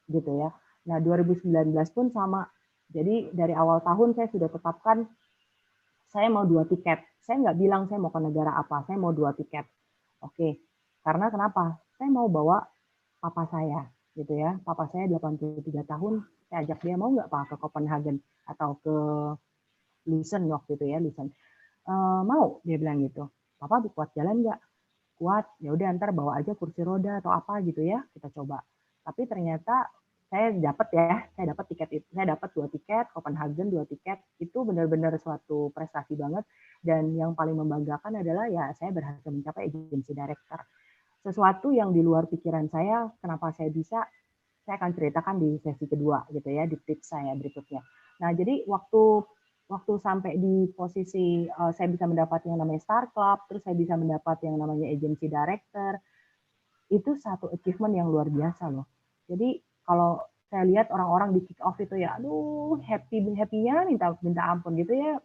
gitu ya. Nah, 2019 pun sama. Jadi dari awal tahun saya sudah tetapkan saya mau 2 tiket. Saya nggak bilang saya mau ke negara apa, saya mau 2 tiket. Oke, karena kenapa? Saya mau bawa papa saya, gitu ya. Papa saya 83 tahun, saya ajak dia mau nggak Pak ke Copenhagen atau ke Lucerne waktu itu ya, Lucerne. Mau, dia bilang gitu. Papa kuat jalan nggak? Kuat, ya udah ntar bawa aja kursi roda atau apa gitu ya, kita coba. Tapi ternyata saya dapat tiket itu, saya dapat 2 tiket, Copenhagen 2 tiket, itu benar-benar suatu prestasi banget. Dan yang paling membanggakan adalah ya saya berhasil mencapai agency director. Sesuatu yang di luar pikiran saya, kenapa saya bisa, saya akan ceritakan di sesi kedua gitu ya, di tips saya berikutnya. Nah jadi waktu sampai di posisi saya bisa mendapat yang namanya Star Club, terus saya bisa mendapat yang namanya agency director, itu satu achievement yang luar biasa loh. Jadi kalau saya lihat orang-orang di kick off itu ya, aduh happy-nya minta ampun gitu ya,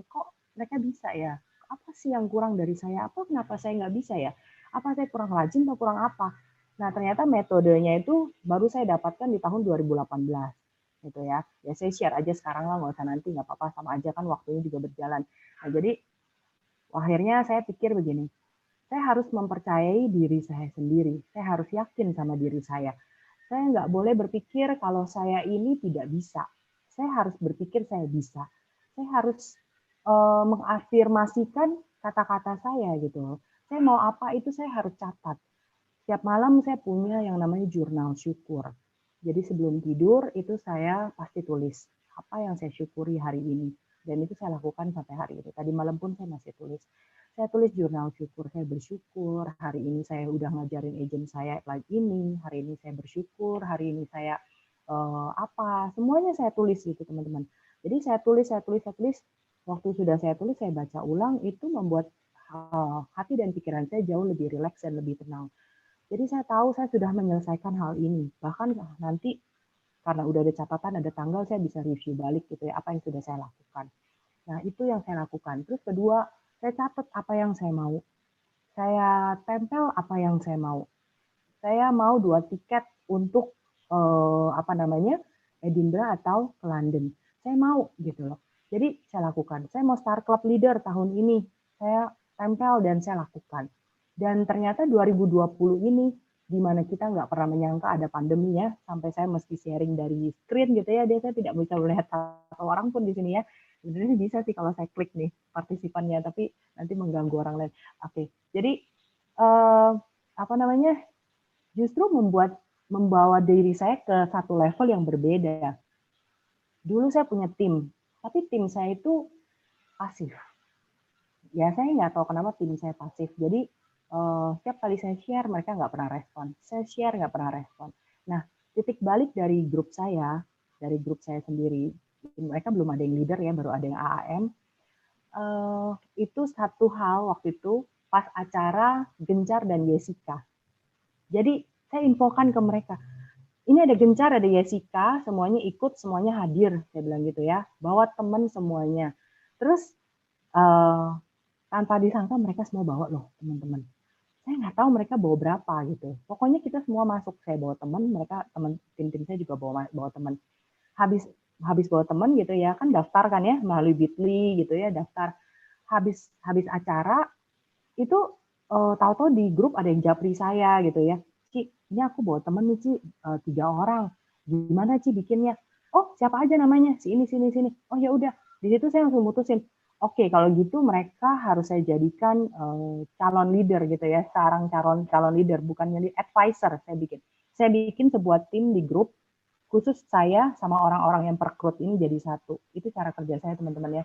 kok mereka bisa ya? Apa sih yang kurang dari saya? Kenapa saya nggak bisa ya? Apa saya kurang rajin atau kurang apa? Nah ternyata metodenya itu baru saya dapatkan di tahun 2018 gitu ya. Ya saya share aja sekarang lah, nggak usah nanti, nggak apa-apa, sama aja kan waktunya juga berjalan. Nah jadi akhirnya saya pikir begini, saya harus mempercayai diri saya sendiri. Saya harus yakin sama diri saya. Saya nggak boleh berpikir kalau saya ini tidak bisa. Saya harus berpikir saya bisa. Saya harus mengafirmasikan kata-kata saya gitu. Saya mau apa itu saya harus catat. Setiap malam saya punya yang namanya jurnal syukur. Jadi sebelum tidur itu saya pasti tulis apa yang saya syukuri hari ini. Dan itu saya lakukan sampai hari ini. Tadi malam pun saya masih tulis. Saya tulis jurnal syukur, saya bersyukur hari ini saya udah ngajarin agent saya like ini, hari ini saya bersyukur, hari ini saya semuanya saya tulis gitu teman-teman. Jadi saya tulis. Waktu sudah saya tulis, saya baca ulang, itu membuat hati dan pikiran saya jauh lebih rileks dan lebih tenang. Jadi saya tahu saya sudah menyelesaikan hal ini. Bahkan nanti karena udah ada catatan, ada tanggal, saya bisa review balik gitu ya, apa yang sudah saya lakukan. Nah, itu yang saya lakukan. Terus kedua, saya catat apa yang saya mau. Saya tempel apa yang saya mau. Saya mau 2 tiket untuk Edinburgh atau ke London. Saya mau gitu loh. Jadi saya lakukan. Saya mau Star Club Leader tahun ini. Saya tempel dan saya lakukan. Dan ternyata 2020 ini, di mana kita nggak pernah menyangka ada pandemi ya, sampai saya mesti sharing dari screen gitu ya, saya tidak bisa melihat satu orang pun di sini ya. Sebenarnya bisa sih kalau saya klik nih partisipannya, tapi nanti mengganggu orang lain. Oke, jadi justru membuat membawa diri saya ke satu level yang berbeda. Dulu saya punya tim, tapi tim saya itu pasif. Ya saya nggak tahu kenapa tim saya pasif. Jadi setiap kali saya share mereka nggak pernah respon. Saya share nggak pernah respon. Nah titik balik dari grup saya sendiri, mereka belum ada yang leader ya, baru ada yang AAM. Itu satu hal waktu itu pas acara Gencar dan Jessica. Jadi saya infokan ke mereka, ini ada Gencar, ada Jessica, semuanya ikut, semuanya hadir, saya bilang gitu ya, bawa teman semuanya. Terus tanpa disangka mereka semua bawa loh teman-teman. Saya nggak tahu mereka bawa berapa gitu. Pokoknya kita semua masuk, saya bawa teman, mereka teman tim saya juga bawa teman. Habis bawa teman gitu ya, kan daftar kan ya melalui Bitly gitu ya, daftar. Habis acara itu tahu-tahu di grup ada yang japri saya gitu ya. Ci, ini aku bawa temen nih Ci, 3 orang. Gimana Ci bikinnya? Oh, siapa aja namanya? Si ini, sini, sini. Oh ya udah. Di situ saya langsung mutusin. Oke, kalau gitu mereka harus saya jadikan calon leader gitu ya. Sekarang calon leader, bukan jadi advisor saya bikin. Saya bikin sebuah tim di grup khusus saya sama orang-orang yang perekrut ini jadi satu. Itu cara kerja saya teman-teman ya.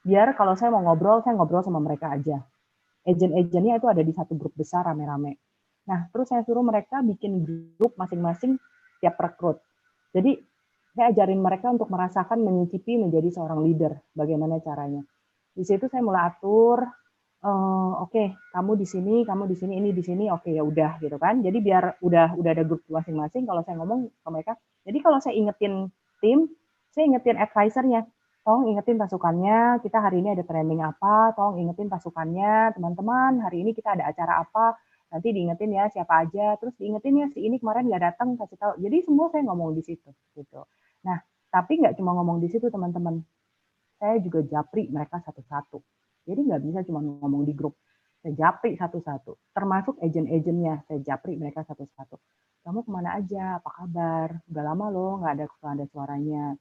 Biar kalau saya mau ngobrol, saya ngobrol sama mereka aja. Agent-agentnya itu ada di satu grup besar rame-rame. Nah, terus saya suruh mereka bikin grup masing-masing tiap rekrut. Jadi, saya ajarin mereka untuk merasakan menyicipi menjadi seorang leader. Bagaimana caranya. Di situ saya mulai atur, oke, kamu di sini, ini di sini, oke ya udah gitu kan. Jadi biar udah ada grup masing-masing kalau saya ngomong ke mereka. Jadi kalau saya ingetin tim, saya ingetin advisernya. Tolong ingetin pasukannya, kita hari ini ada training apa, tolong ingetin pasukannya, teman-teman, hari ini kita ada acara apa, nanti diingetin ya siapa aja, terus diingetin ya si ini kemarin nggak datang, kasih tahu. Jadi semua saya ngomong di situ gitu. Nah, tapi nggak cuma ngomong di situ teman-teman, saya juga japri mereka satu-satu. Jadi nggak bisa cuma ngomong di grup. Saya japri satu-satu. Termasuk agent-agentnya, saya japri mereka satu-satu. Kamu kemana aja? Apa kabar? Udah lama loh nggak ada suaranya.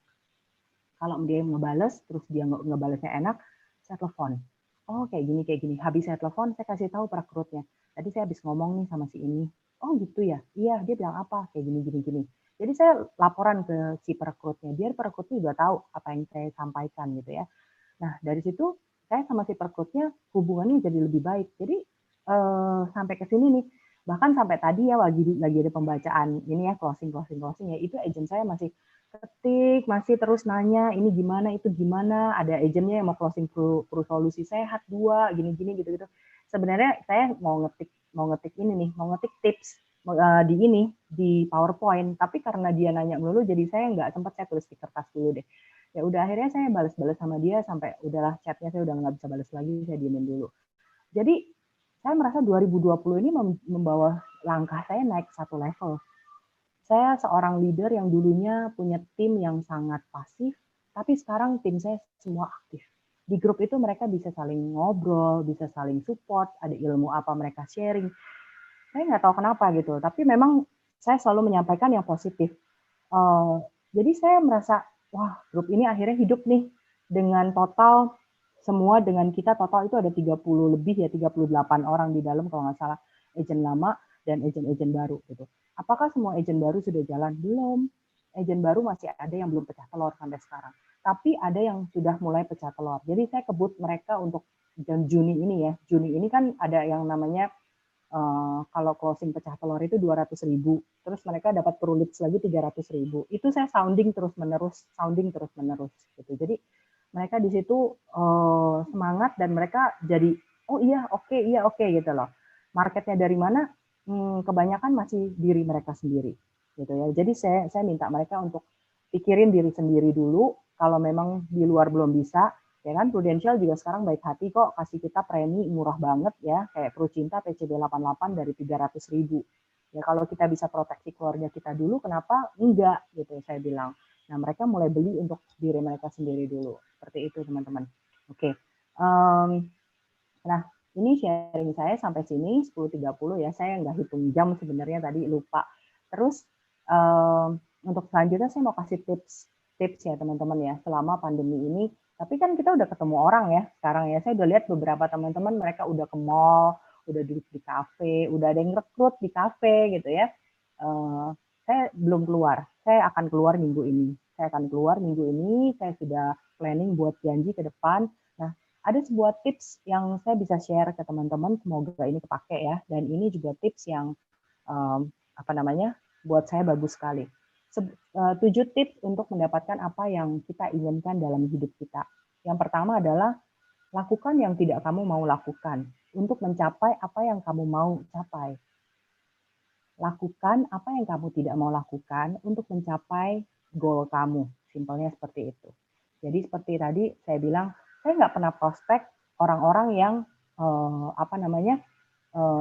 Kalau dia ngebales, terus dia ngebalesnya enak, saya telepon. Oh kayak gini. Habis saya telepon, saya kasih tahu perekrutnya. Tadi saya habis ngomong nih sama si ini. Oh gitu ya? Iya, dia bilang apa? Kayak gini. Jadi saya laporan ke si perekrutnya, biar perekrutnya juga tahu apa yang saya sampaikan gitu ya. Nah dari situ saya sama si perekrutnya hubungannya jadi lebih baik. Jadi sampai ke sini nih, bahkan sampai tadi ya lagi ada pembacaan ini ya closing ya, itu agent saya masih ketik, masih terus nanya ini gimana, itu gimana, ada agentnya yang mau closing solusi sehat 2, gini gitu. Sebenarnya saya mau ngetik ini nih, mau ngetik tips di PowerPoint, tapi karena dia nanya melulu jadi saya nggak sempat, saya tulis di kertas dulu deh. Ya udah akhirnya saya balas sama dia sampai udahlah chatnya saya udah nggak bisa balas lagi, saya diemin dulu. Jadi saya merasa 2020 ini membawa langkah saya naik satu level. Saya seorang leader yang dulunya punya tim yang sangat pasif, tapi sekarang tim saya semua aktif. Di grup itu mereka bisa saling ngobrol, bisa saling support, ada ilmu apa mereka sharing. Saya nggak tahu kenapa gitu, tapi memang saya selalu menyampaikan yang positif. Jadi saya merasa, wah grup ini akhirnya hidup nih dengan total semua dengan kita total itu ada 30 lebih ya, 38 orang di dalam kalau nggak salah, agent lama dan agent-agent baru gitu. Apakah semua agent baru sudah jalan? Belum. Agent baru masih ada yang belum pecah telur sampai sekarang. Tapi ada yang sudah mulai pecah telur. Jadi saya kebut mereka untuk Juni ini ya. Juni ini kan ada yang namanya kalau closing pecah telur itu 200.000, terus mereka dapat Prulits lagi 300.000. Itu saya sounding terus menerus gitu. Jadi mereka di situ semangat dan mereka jadi oh iya oke gitu loh. Marketnya dari mana? Kebanyakan masih diri mereka sendiri gitu ya. Jadi saya minta mereka untuk pikirin diri sendiri dulu. Kalau memang di luar belum bisa, ya kan Prudential juga sekarang baik hati kok kasih kita premi murah banget ya, kayak Prucinta PCB 88 dari 300.000. Ya kalau kita bisa proteksi keluarga kita dulu, kenapa enggak gitu saya bilang. Nah mereka mulai beli untuk diri mereka sendiri dulu, seperti itu teman-teman. Oke, nah ini sharing saya sampai sini 10.30 ya, saya nggak hitung jam sebenarnya tadi lupa. Terus untuk selanjutnya saya mau kasih tips ya teman-teman ya selama pandemi ini. Tapi kan kita udah ketemu orang ya sekarang ya. Saya udah lihat beberapa teman-teman mereka udah ke mall, udah duduk di kafe, udah ada yang rekrut di kafe gitu ya. saya belum keluar, saya akan keluar minggu ini, saya sudah planning buat janji ke depan. Nah, ada sebuah tips yang saya bisa share ke teman-teman, semoga ini kepake ya, dan ini juga tips yang buat saya bagus sekali. 7 tips untuk mendapatkan apa yang kita inginkan dalam hidup kita. Yang pertama adalah lakukan yang tidak kamu mau lakukan untuk mencapai apa yang kamu mau capai. Lakukan apa yang kamu tidak mau lakukan untuk mencapai goal kamu. Simpelnya seperti itu. Jadi seperti tadi saya bilang, saya nggak pernah prospek orang-orang yang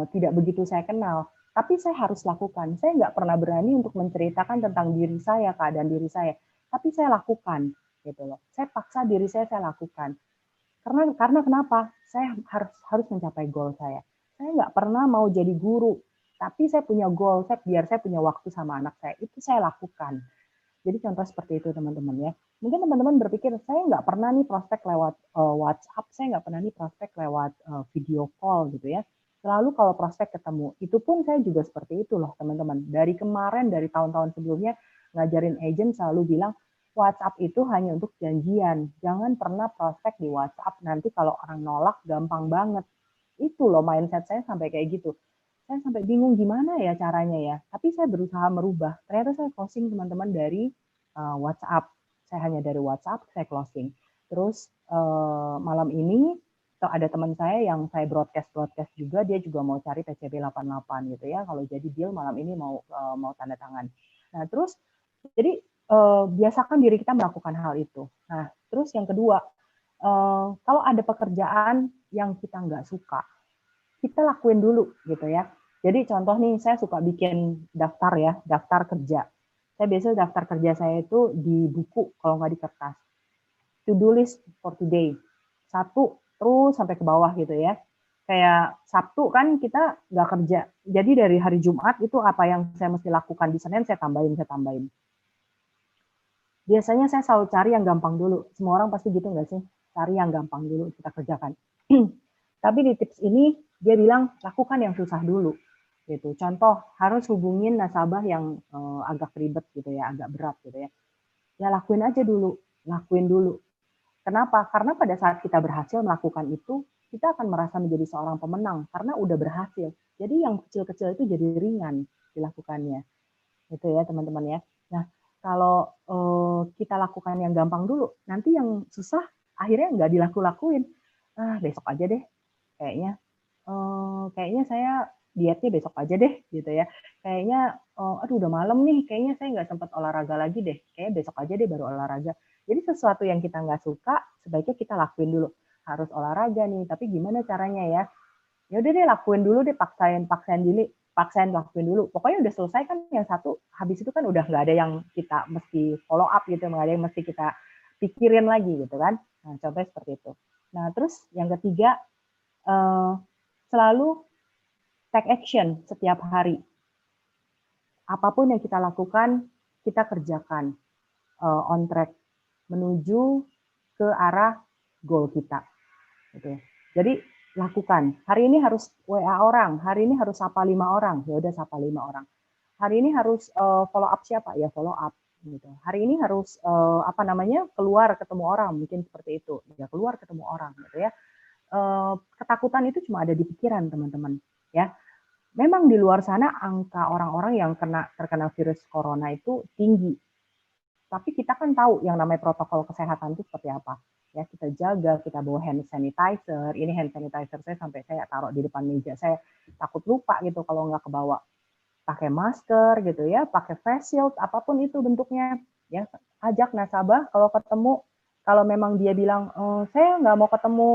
tidak begitu saya kenal. Tapi saya harus lakukan. Saya nggak pernah berani untuk menceritakan tentang diri saya, keadaan diri saya. Tapi saya lakukan, gitu loh. Saya paksa diri saya lakukan. Karena kenapa? Saya harus mencapai goal saya. Saya nggak pernah mau jadi guru, tapi saya punya goal, biar saya punya waktu sama anak saya. Itu saya lakukan. Jadi contoh seperti itu teman-teman ya. Mungkin teman-teman berpikir, saya nggak pernah nih prospek lewat WhatsApp, saya nggak pernah nih prospek lewat video call gitu ya. Selalu kalau prospek ketemu, itu pun saya juga seperti itu loh teman-teman. Dari kemarin, dari tahun-tahun sebelumnya, ngajarin agent selalu bilang, WhatsApp itu hanya untuk janjian. Jangan pernah prospek di WhatsApp, nanti kalau orang nolak gampang banget. Itu loh mindset saya sampai kayak gitu. Saya sampai bingung gimana ya caranya ya. Tapi saya berusaha merubah. Ternyata saya closing teman-teman dari WhatsApp. Saya hanya dari WhatsApp, saya closing. Terus malam ini ada teman saya yang saya broadcast juga, dia juga mau cari PCB 88 gitu ya. Kalau jadi deal malam ini mau tanda tangan. Nah, terus jadi biasakan diri kita melakukan hal itu. Nah, terus yang kedua, kalau ada pekerjaan yang kita nggak suka, kita lakuin dulu gitu ya. Jadi contoh nih, saya suka bikin daftar ya, daftar kerja. Saya biasanya daftar kerja saya itu di buku, kalau nggak di kertas. To-do list for today. 1 terus sampai ke bawah gitu ya. Kayak Sabtu kan kita nggak kerja. Jadi dari hari Jumat itu apa yang saya mesti lakukan di Senin, saya tambahin. Biasanya saya selalu cari yang gampang dulu. Semua orang pasti gitu nggak sih? Cari yang gampang dulu, kita kerjakan. Tapi di tips ini, dia bilang, lakukan yang susah dulu. Gitu. Contoh, harus hubungin nasabah yang agak ribet gitu ya, agak berat gitu ya. Ya lakuin aja dulu, lakuin dulu. Kenapa? Karena pada saat kita berhasil melakukan itu, kita akan merasa menjadi seorang pemenang, karena udah berhasil. Jadi yang kecil-kecil itu jadi ringan dilakukannya. Itu ya teman-teman ya. Nah, kalau kita lakukan yang gampang dulu, nanti yang susah akhirnya nggak dilakuin. Besok aja deh, kayaknya saya dietnya besok aja deh gitu ya. Kayaknya aduh udah malam nih, kayaknya saya nggak sempat olahraga lagi deh. Kayaknya besok aja deh baru olahraga. Jadi sesuatu yang kita nggak suka, sebaiknya kita lakuin dulu. Harus olahraga nih, tapi gimana caranya ya? Ya udah deh lakuin dulu deh, paksain lakuin dulu. Pokoknya udah selesai kan yang satu, habis itu kan udah nggak ada yang kita mesti follow up gitu, nggak ada yang mesti kita pikirin lagi gitu kan. Nah, contohnya seperti itu. Nah, terus yang ketiga, selalu take action setiap hari. Apapun yang kita lakukan, kita kerjakan on track menuju ke arah goal kita. Gitu. Jadi lakukan. Hari ini harus WA orang, hari ini harus sapa 5 orang, ya udah sapa 5 orang. Hari ini harus follow up siapa? Ya follow up. Gitu. Hari ini harus keluar ketemu orang, mungkin seperti itu. Ya keluar ketemu orang, gitu ya. Ketakutan itu cuma ada di pikiran teman-teman. Ya, memang di luar sana angka orang-orang yang terkena virus corona itu tinggi. Tapi kita kan tahu yang namanya protokol kesehatan itu seperti apa. Ya, kita jaga, kita bawa hand sanitizer. Ini hand sanitizer saya sampai saya taruh di depan meja. Saya takut lupa gitu kalau nggak kebawa. Pakai masker gitu ya, pakai face shield, apapun itu bentuknya. Ya, ajak nasabah kalau ketemu, kalau memang dia bilang, saya nggak mau ketemu,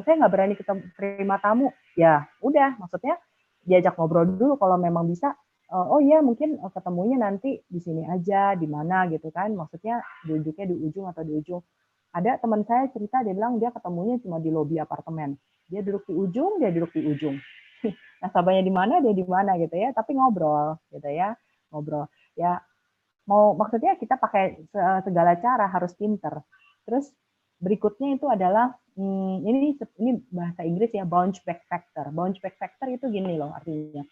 saya nggak berani terima tamu, ya udah, maksudnya diajak ngobrol dulu kalau memang bisa. Oh iya mungkin ketemunya nanti di sini aja, di mana gitu kan, maksudnya duduknya di ujung atau di ujung. Ada teman saya cerita, dia bilang dia ketemunya cuma di lobi apartemen. Dia duduk di ujung, nasabahnya di mana, dia di mana gitu ya, tapi ngobrol gitu ya, ngobrol. Ya maksudnya kita pakai segala cara, harus pinter. Terus berikutnya itu adalah ini bahasa Inggris ya, bounce back factor. Bounce back factor itu gini loh artinya.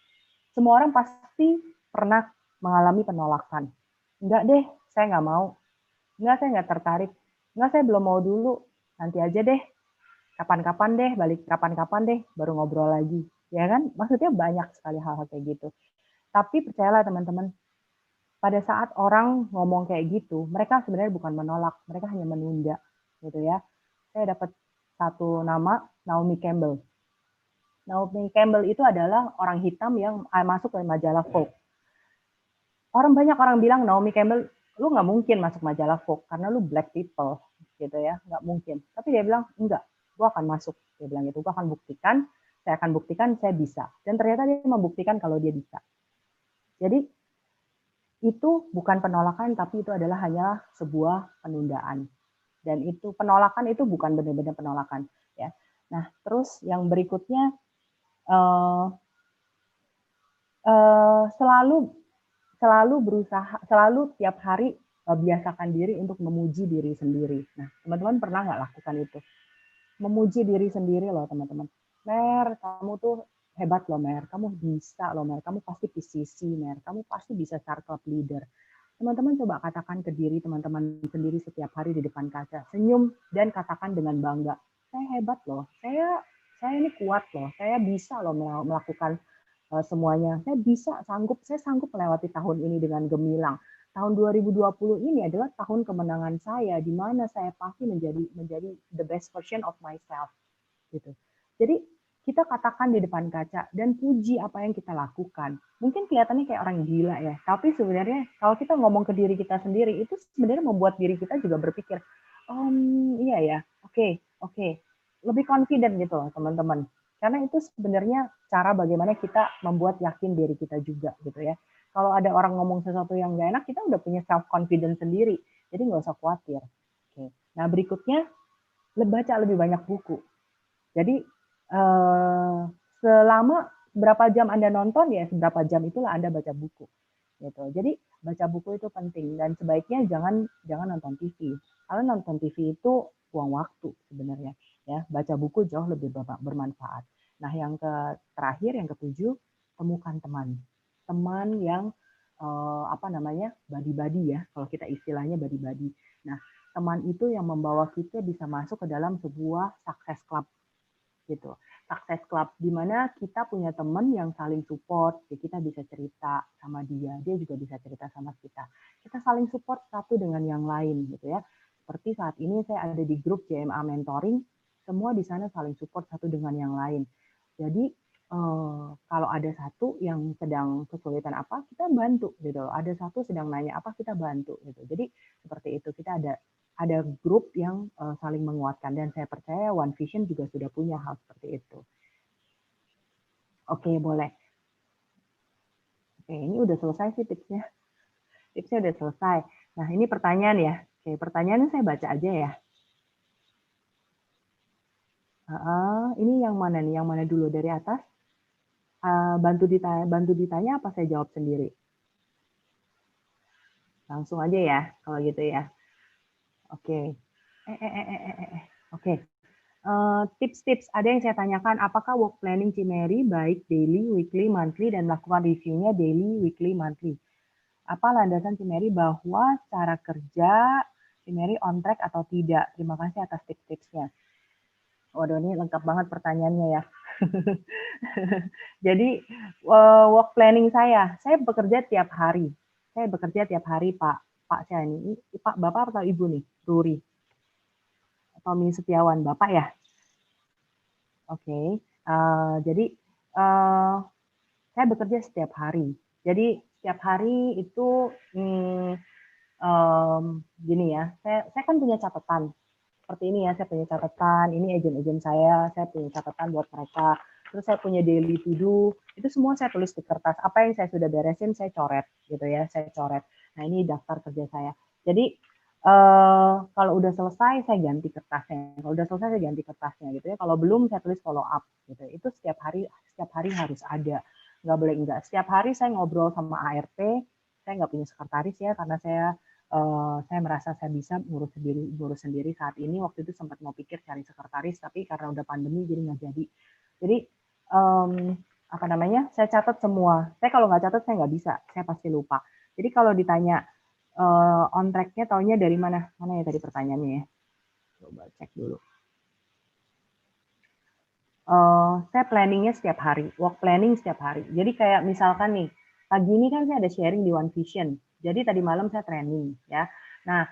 Semua orang pasti pernah mengalami penolakan. Enggak deh, saya nggak mau. Enggak, saya nggak tertarik. Enggak, saya belum mau dulu. Nanti aja deh. Kapan-kapan deh, balik kapan-kapan deh, baru ngobrol lagi. Ya kan? Maksudnya banyak sekali hal-hal kayak gitu. Tapi percayalah teman-teman, pada saat orang ngomong kayak gitu, mereka sebenarnya bukan menolak, mereka hanya menunda. Gitu ya. Saya dapat satu nama, Naomi Campbell. Naomi Campbell itu adalah orang hitam yang masuk ke majalah Vogue. Banyak orang bilang Naomi Campbell, lu nggak mungkin masuk majalah Vogue karena lu black people, gitu ya, nggak mungkin. Tapi dia bilang enggak, gue akan masuk. Dia bilang itu, gue akan buktikan, saya akan buktikan saya bisa. Dan ternyata dia membuktikan kalau dia bisa. Jadi itu bukan penolakan, tapi itu adalah hanya sebuah penundaan. Dan itu penolakan itu bukan benar-benar penolakan, ya. Nah, terus yang berikutnya selalu berusaha, selalu tiap hari biasakan diri untuk memuji diri sendiri. Nah, teman-teman pernah nggak lakukan itu? Memuji diri sendiri loh, teman-teman. Mer, kamu tuh hebat loh, Mer. Kamu bisa loh, Mer. Kamu pasti PCC, Mer. Kamu pasti bisa startup leader. Teman-teman coba katakan ke diri teman-teman sendiri setiap hari di depan kaca. Senyum dan katakan dengan bangga. Saya hebat loh. Saya ini kuat loh. Saya bisa loh melakukan semuanya. Saya sanggup melewati tahun ini dengan gemilang. Tahun 2020 ini adalah tahun kemenangan saya, di mana saya pasti menjadi the best version of myself, gitu. Jadi kita katakan di depan kaca dan puji apa yang kita lakukan. Mungkin kelihatannya kayak orang gila ya, tapi sebenarnya kalau kita ngomong ke diri kita sendiri, itu sebenarnya membuat diri kita juga berpikir, iya ya, oke, lebih confident gitu loh teman-teman. Karena itu sebenarnya cara bagaimana kita membuat yakin diri kita juga gitu ya. Kalau ada orang ngomong sesuatu yang nggak enak, kita udah punya self confidence sendiri, jadi nggak usah khawatir. Oke. Nah berikutnya, baca lebih banyak buku. Jadi selama berapa jam Anda nonton, ya seberapa jam itulah Anda baca buku. Gitu. Jadi baca buku itu penting dan sebaiknya jangan nonton TV. Kalau nonton TV itu buang waktu sebenarnya. Ya, baca buku jauh lebih bermanfaat. Nah, yang terakhir, yang ketujuh, temukan teman. Teman yang buddy-buddy ya, kalau kita istilahnya buddy-buddy. Nah, teman itu yang membawa kita bisa masuk ke dalam sebuah success club gitu. Success club di mana kita punya teman yang saling support, jadi kita bisa cerita sama dia, dia juga bisa cerita sama kita. Kita saling support satu dengan yang lain gitu ya. Seperti saat ini saya ada di grup JMA Mentoring, semua di sana saling support satu dengan yang lain. Jadi kalau ada satu yang sedang kesulitan apa, kita bantu gitu. Ada satu sedang nanya apa, kita bantu gitu. Jadi seperti itu, kita ada grup yang saling menguatkan dan saya percaya One Vision juga sudah punya hal seperti itu. Oke, boleh. Oke, ini udah selesai sih tipsnya. Tipsnya udah selesai. Nah, ini pertanyaan ya. Oke, pertanyaannya saya baca aja ya. Ini yang mana nih? Yang mana dulu dari atas? Bantu ditanya apa saya jawab sendiri? Langsung aja ya, kalau gitu ya. Oke. Oke. Tips-tips ada yang saya tanyakan, apakah work planning Cimeri baik daily, weekly, monthly, dan melakukan reviewnya daily, weekly, monthly? Apa landasan Cimeri bahwa cara kerja Cimeri on track atau tidak? Terima kasih atas tips-tipsnya. Waduh, ini lengkap banget pertanyaannya ya. Jadi, work planning saya bekerja tiap hari. Saya bekerja tiap hari, Pak saya ini. Pak, Bapak atau Ibu nih? Ruri. Tommy Setiawan, Bapak ya? Oke. Jadi, saya bekerja setiap hari. Jadi, setiap hari itu, gini ya, saya kan punya catatan. Seperti ini ya, saya punya catatan, ini agent-agent saya punya catatan buat mereka. Terus saya punya daily to do, itu semua saya tulis di kertas. Apa yang saya sudah beresin, saya coret gitu ya, saya coret. Nah, ini daftar kerja saya. Jadi, kalau udah selesai, saya ganti kertasnya. Kalau udah selesai, saya ganti kertasnya gitu ya. Kalau belum, saya tulis follow up gitu. Itu setiap hari harus ada. Nggak boleh enggak. Setiap hari saya ngobrol sama ART, saya nggak punya sekretaris ya, karena saya merasa saya bisa ngurus sendiri saat ini. Waktu itu sempat mau pikir cari sekretaris, tapi karena udah pandemi jadi nggak jadi. Jadi apa namanya, saya catat semua. Saya kalau nggak catat saya nggak bisa, saya pasti lupa. Jadi kalau ditanya on track-nya taunya dari mana? Mana ya tadi pertanyaannya ya? Coba cek dulu. Saya planningnya setiap hari, work planning setiap hari. Jadi kayak misalkan nih, pagi ini kan saya ada sharing di One Vision. Jadi tadi malam saya training ya. Nah,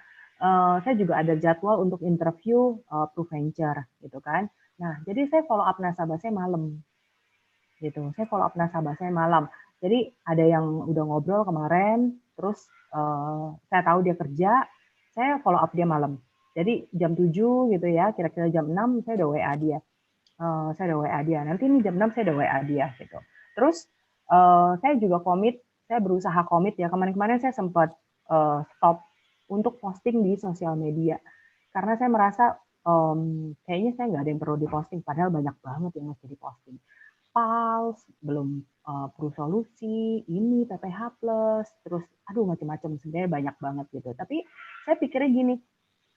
saya juga ada jadwal untuk interview ProVenture gitu kan. Nah, jadi saya follow up nasabah saya malam gitu. Saya follow up nasabah saya malam. Jadi ada yang udah ngobrol kemarin, terus saya tahu dia kerja, saya follow up dia malam. Jadi jam 7 gitu ya, kira-kira jam 6 saya udah WA dia. Saya udah WA dia. Nanti ini jam 6 saya udah WA dia gitu. Terus saya juga komit, saya berusaha komit ya. Kemarin-kemarin saya sempat stop untuk posting di sosial media. Karena saya merasa kayaknya saya nggak ada yang perlu diposting, padahal banyak banget yang mesti diposting. PALS, belum Prusolusi, ini PPH Plus, terus aduh macam-macam sebenarnya banyak banget gitu. Tapi saya pikirnya gini,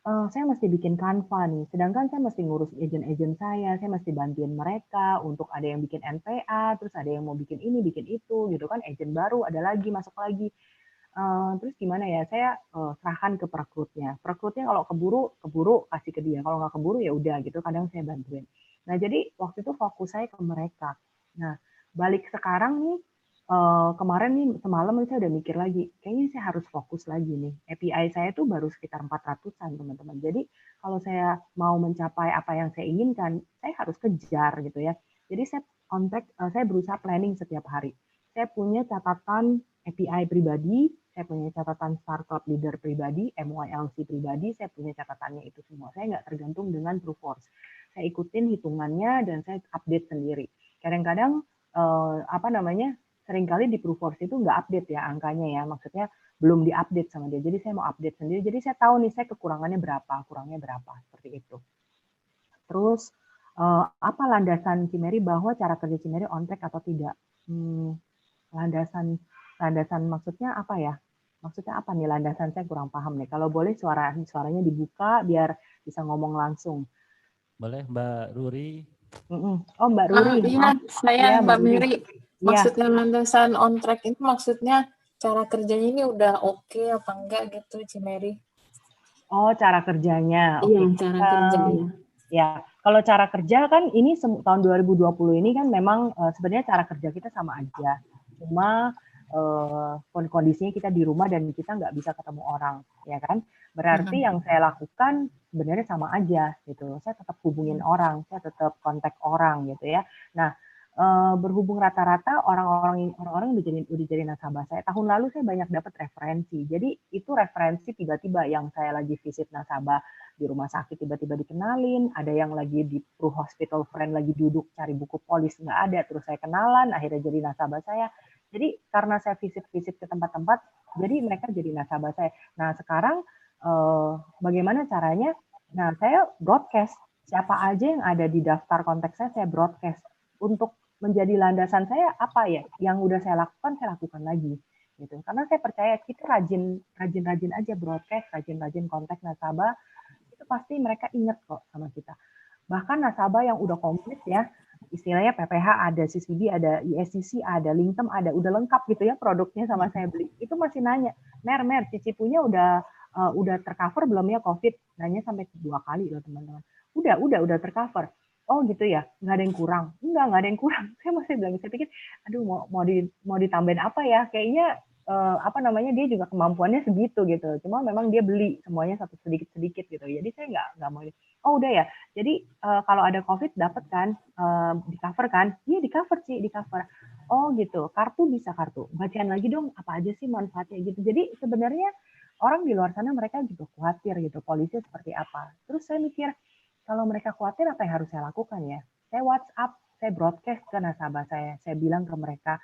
saya mesti bikin Canva nih, sedangkan saya mesti ngurus agent-agent saya mesti bantuin mereka untuk ada yang bikin NPA, terus ada yang mau bikin ini, bikin itu, gitu kan, agent baru, ada lagi, masuk lagi. Terus gimana ya, saya serahkan ke perekrutnya. Perekrutnya kalau keburu kasih ke dia, kalau nggak keburu ya udah gitu, kadang saya bantuin. Nah jadi waktu itu fokus saya ke mereka. Nah balik sekarang nih, kemarin nih semalam saya udah mikir lagi, kayaknya saya harus fokus lagi nih. API saya tuh baru sekitar 400-an teman-teman. Jadi kalau saya mau mencapai apa yang saya inginkan, saya harus kejar gitu ya. Jadi saya on track, saya berusaha planning setiap hari. Saya punya catatan API pribadi, saya punya catatan startup leader pribadi, MYLC pribadi, saya punya catatannya itu semua. Saya nggak tergantung dengan Proofforce. Saya ikutin hitungannya dan saya update sendiri. Kadang-kadang apa namanya, seringkali di Proofforce itu nggak update ya angkanya ya, maksudnya belum diupdate sama dia. Jadi saya mau update sendiri. Jadi saya tahu nih saya kekurangannya berapa, kurangnya berapa, seperti itu. Terus apa landasan Cimeri bahwa cara kerja Cimeri on track atau tidak? Landasan landasan maksudnya apa ya? Maksudnya apa nih landasan, saya kurang paham nih. Kalau boleh suaranya dibuka biar bisa ngomong langsung. Boleh Mbak Ruri? Oh Mbak Ruri. Iya, saya ya, Mbak Mary. Iya. Maksudnya landasan on track itu maksudnya cara kerjanya ini udah oke apa enggak gitu, Cimeri? Oh, cara kerjanya. Iya, Oke. cara kerjanya. Ya, kalau cara kerja kan ini tahun 2020 ini kan memang sebenarnya cara kerja kita sama aja. Cuma kondisinya kita di rumah dan kita nggak bisa ketemu orang, ya kan? Berarti yang saya lakukan sebenarnya sama aja gitu. Saya tetap hubungin orang, saya tetap kontak orang gitu ya. Nah, berhubung rata-rata orang-orang udah jadi nasabah saya. Tahun lalu saya banyak dapat referensi. Jadi itu referensi tiba-tiba yang saya lagi visit nasabah di rumah sakit tiba-tiba dikenalin, ada yang lagi di Pro Hospital Friend lagi duduk cari buku polis nggak ada, terus saya kenalan, akhirnya jadi nasabah saya. Jadi karena saya visit-visit ke tempat-tempat, jadi mereka jadi nasabah saya. Nah sekarang bagaimana caranya? Nah saya broadcast, siapa aja yang ada di daftar kontak saya broadcast. Untuk menjadi landasan saya apa ya? Yang udah saya lakukan lagi. Gitu. Karena saya percaya kita rajin aja broadcast, rajin kontak nasabah, itu pasti mereka ingat kok sama kita. Bahkan nasabah yang udah komplit ya, istilahnya PPH ada, CCB ada, ISCC ada, Linktem ada, udah lengkap gitu ya produknya sama saya beli. Itu masih nanya, Mer, cicipunya udah tercover belum ya COVID? Nanya sampai 2 kali loh teman-teman. Udah tercover. Oh gitu ya, nggak ada yang kurang. Nggak ada yang kurang. Saya masih bilang, saya pikir, aduh mau ditambahin apa ya? Kayaknya apa namanya, dia juga kemampuannya segitu gitu. Cuma memang dia beli semuanya satu sedikit gitu. Jadi saya nggak mau. Oh udah ya. Jadi kalau ada COVID dapat kan, di cover kan? Iya di cover sih, di cover. Oh gitu. Kartu bisa kartu. Bacain lagi dong apa aja sih manfaatnya gitu. Jadi sebenarnya orang di luar sana mereka juga khawatir gitu. Polisi seperti apa. Terus saya mikir, kalau mereka khawatir, apa yang harus saya lakukan ya? Saya WhatsApp, saya broadcast ke nasabah saya. Saya bilang ke mereka,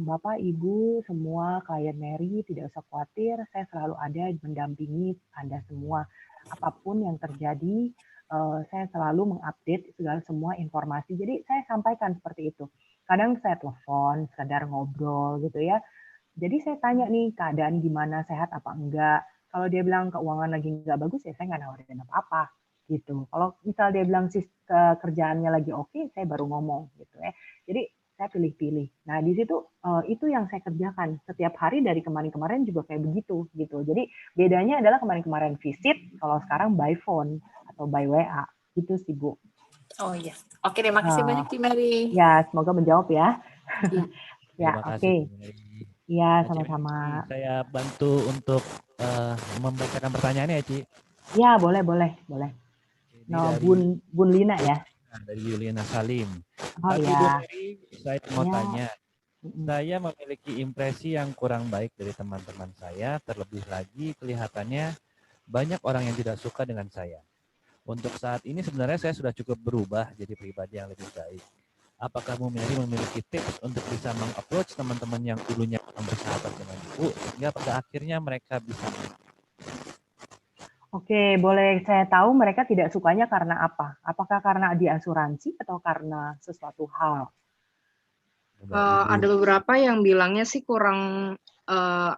Bapak, Ibu, semua klien Mary, tidak usah khawatir. Saya selalu ada mendampingi Anda semua. Apapun yang terjadi, saya selalu mengupdate segala semua informasi. Jadi saya sampaikan seperti itu. Kadang saya telepon, sekedar ngobrol gitu ya. Jadi saya tanya nih, keadaan gimana, sehat apa enggak. Kalau dia bilang keuangan lagi nggak bagus, ya saya nggak nawarin apa-apa gitu. Kalau misal dia bilang kerjaannya lagi oke, saya baru ngomong gitu ya. Jadi saya pilih-pilih. Nah, di situ itu yang saya kerjakan setiap hari dari kemarin-kemarin juga kayak begitu gitu. Jadi bedanya adalah kemarin-kemarin visit, kalau sekarang by phone atau by WA. Gitu sih, Bu. Oh iya. Oke, terima kasih banyak, Ci Mary. Ya, semoga menjawab ya. Iya. Ya, Terima kasih, oke. Bu Mary. Iya, Nah, Ci Mary, sama-sama. saya bantu untuk membacakan pertanyaannya ya, Ci. Ya, boleh. Ini No, dari Bun Lina ya. dari Yuliana Salim. Oh Pagi Bu ya. Mary, saya mau Ya. tanya. Saya memiliki impresi yang kurang baik dari teman-teman saya, terlebih lagi kelihatannya banyak orang yang tidak suka dengan saya. Untuk saat ini sebenarnya saya sudah cukup berubah jadi pribadi yang lebih baik. Apakah Bu Mary memiliki tips untuk bisa meng-approach teman-teman yang dulunya bersahabat dengan Ibu sehingga pada akhirnya mereka bisa. Oke, boleh saya tahu mereka tidak sukanya karena apa? Apakah karena di asuransi atau karena sesuatu hal? Ada beberapa yang bilangnya sih kurang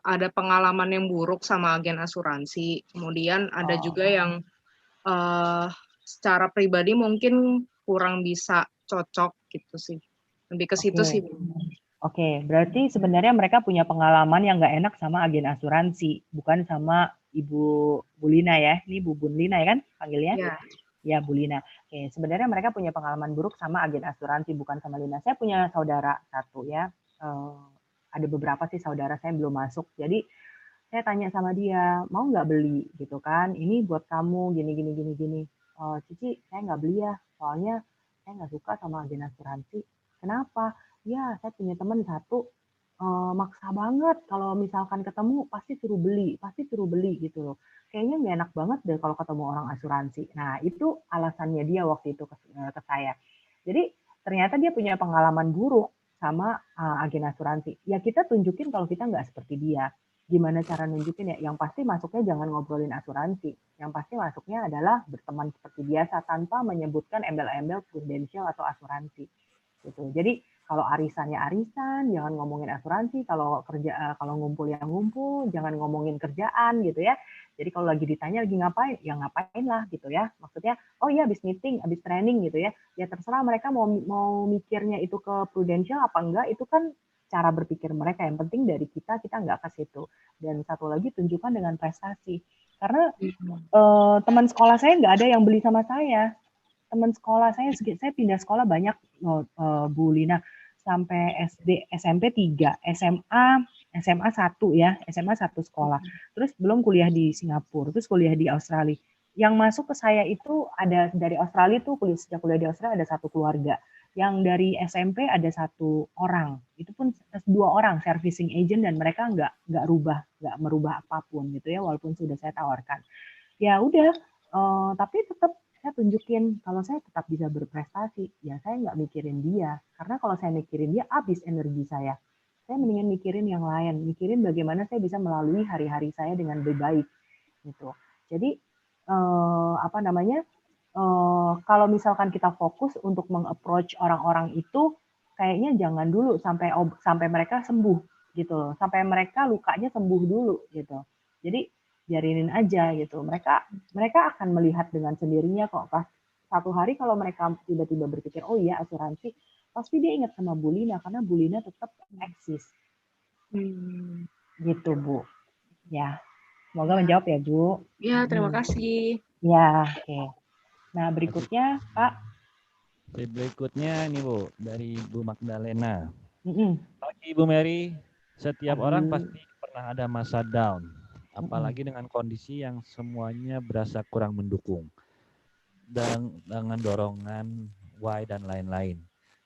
ada pengalaman yang buruk sama agen asuransi. Kemudian ada juga yang secara pribadi mungkin kurang bisa cocok gitu sih. Lebih ke situ sih. Oke, berarti sebenarnya mereka punya pengalaman yang nggak enak sama agen asuransi, bukan sama Ibu Bulina ya. Ini Bu Lina ya kan panggilnya? Ya. Ya, Bu Lina. Oke, sebenarnya mereka punya pengalaman buruk sama agen asuransi, bukan sama Lina. Saya punya saudara satu ya. Ada beberapa sih saudara saya belum masuk. Jadi saya tanya sama dia, mau nggak beli gitu kan? Ini buat kamu gini. Cici, saya nggak beli ya, soalnya saya nggak suka sama agen asuransi. Kenapa? Ya, saya punya teman satu maksa banget kalau misalkan ketemu pasti suruh beli gitu loh. Kayaknya nggak enak banget deh kalau ketemu orang asuransi. Nah, itu alasannya dia waktu itu ke saya. Jadi ternyata dia punya pengalaman buruk sama agen asuransi. Ya kita tunjukin kalau kita nggak seperti dia. Gimana cara nunjukin ya? Yang pasti masuknya jangan ngobrolin asuransi. Yang pasti masuknya adalah berteman seperti biasa tanpa menyebutkan embel-embel prudensial atau asuransi. Gitu. Jadi kalau arisannya arisan, jangan ngomongin asuransi. Kalau kalau ngumpul yang ngumpul, jangan ngomongin kerjaan gitu ya. Jadi kalau lagi ditanya lagi ngapain, ya ngapain lah gitu ya. Maksudnya, oh iya habis meeting, habis training gitu ya. Ya terserah mereka mau mikirnya itu ke prudensial apa enggak, itu kan cara berpikir mereka. Yang penting dari kita nggak ke situ. Dan satu lagi tunjukkan dengan prestasi. Karena teman sekolah saya nggak ada yang beli sama saya. Teman sekolah saya pindah sekolah banyak, Bu Lina, sampai SD, SMP 3, SMA 1 ya, SMA 1 sekolah. Terus belum kuliah di Singapura, terus kuliah di Australia. Yang masuk ke saya itu ada dari Australia tuh sejak kuliah di Australia ada satu keluarga. Yang dari SMP ada satu orang, itu pun 2 orang servicing agent dan mereka nggak merubah apapun gitu ya, walaupun sudah saya tawarkan. Ya udah, tapi tetap saya tunjukin kalau saya tetap bisa berprestasi, ya saya nggak mikirin dia. Karena kalau saya mikirin dia, habis energi saya. Saya mendingan mikirin yang lain, mikirin bagaimana saya bisa melalui hari-hari saya dengan lebih baik. Gitu. Jadi, kalau misalkan kita fokus untuk meng-approach orang-orang itu, kayaknya jangan dulu sampai mereka sembuh gitu loh, sampai mereka lukanya sembuh dulu gitu. Jadi biarinin aja gitu. Mereka akan melihat dengan sendirinya kok. Pas satu hari kalau mereka tiba-tiba berpikir, oh iya asuransi, pasti dia ingat sama Bu Lina karena Bu Lina tetap eksis. Gitu Bu. Ya, semoga menjawab ya Bu. Ya, terima kasih. Ya, oke. Nah berikutnya Pak. Berikutnya ini Bu, dari Bu Magdalena. Pagi Bu Mary, setiap orang pasti pernah ada masa down, apalagi dengan kondisi yang semuanya berasa kurang mendukung, dan dengan dorongan why dan lain-lain.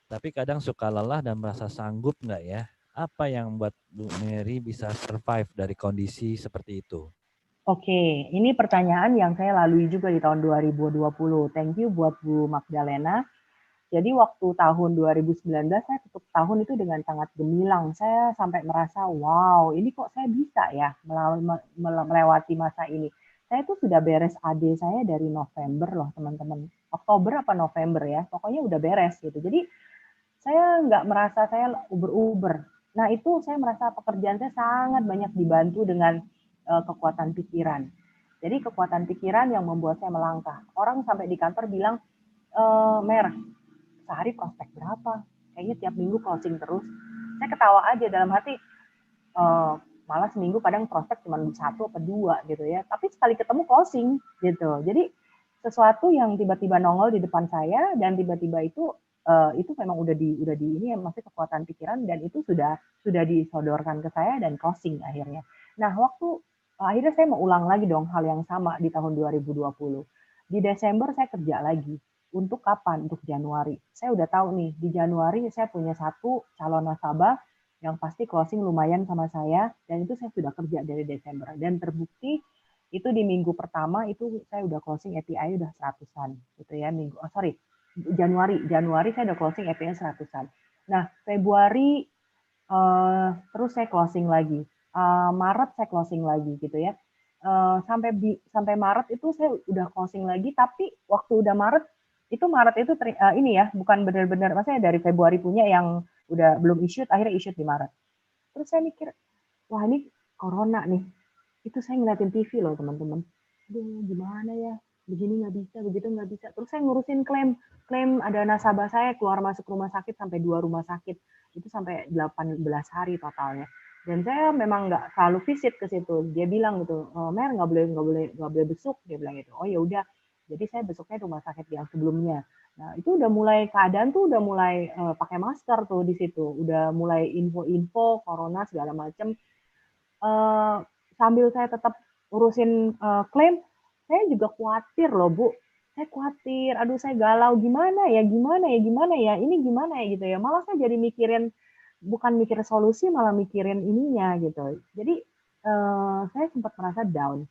Tapi kadang suka lelah dan merasa sanggup nggak ya? Apa yang membuat Bu Mary bisa survive dari kondisi seperti itu? Oke, ini pertanyaan yang saya lalui juga di tahun 2020. Thank you buat Bu Magdalena. Jadi waktu tahun 2019 saya tutup tahun itu dengan sangat gemilang. Saya sampai merasa, wow, ini kok saya bisa ya melewati masa ini. Saya tuh sudah beres AD saya dari November loh teman-teman. Oktober apa November ya, pokoknya udah beres gitu. Jadi saya nggak merasa saya uber-uber. Nah itu saya merasa pekerjaan saya sangat banyak dibantu dengan kekuatan pikiran. Jadi kekuatan pikiran yang membuat saya melangkah. Orang sampai di kantor bilang, Mer, sehari prospek berapa? kayaknya tiap minggu closing terus. Saya ketawa aja dalam hati, malah seminggu kadang prospek cuma 1 atau 2 gitu ya, tapi sekali ketemu closing gitu. Jadi sesuatu yang tiba-tiba nongol di depan saya dan tiba-tiba itu memang udah di ini ya, maksudnya kekuatan pikiran, dan itu sudah disodorkan ke saya dan closing akhirnya. Nah, akhirnya saya mau ulang lagi dong hal yang sama di tahun 2020. Di Desember saya kerja lagi. Untuk kapan? Untuk Januari. Saya udah tahu nih, di Januari saya punya 1 calon nasabah yang pasti closing lumayan sama saya, dan itu saya sudah kerja dari Desember. Dan terbukti itu di minggu pertama itu saya udah closing API udah 100-an gitu ya. Januari saya udah closing API 100-an. Nah, Februari terus saya closing lagi. Maret saya closing lagi gitu ya. Sampai Maret itu saya udah closing lagi, tapi waktu udah Maret itu ini ya, bukan benar-benar, maksudnya dari Februari punya yang udah belum issued, akhirnya issued di Maret. Terus saya mikir, wah ini corona nih. Itu saya ngeliatin TV loh teman-teman. Aduh gimana ya, begini nggak bisa, begitu nggak bisa. Terus saya ngurusin klaim ada nasabah saya keluar masuk rumah sakit sampai 2 rumah sakit. Itu sampai 18 hari totalnya. Dan saya memang nggak selalu visit ke situ. Dia bilang gitu, Mer nggak boleh besuk. Dia bilang gitu. Oh ya udah. Jadi saya besoknya rumah sakit yang sebelumnya. Nah itu udah mulai keadaan tuh udah mulai pakai masker tuh di situ. Udah mulai info-info corona segala macam. Sambil saya tetap urusin klaim, saya juga khawatir loh Bu. Saya khawatir, aduh saya galau, gimana ya, ini gimana ya gitu ya. Malah saya jadi bukan mikir solusi, malah mikirin ininya gitu. Jadi saya sempat merasa down.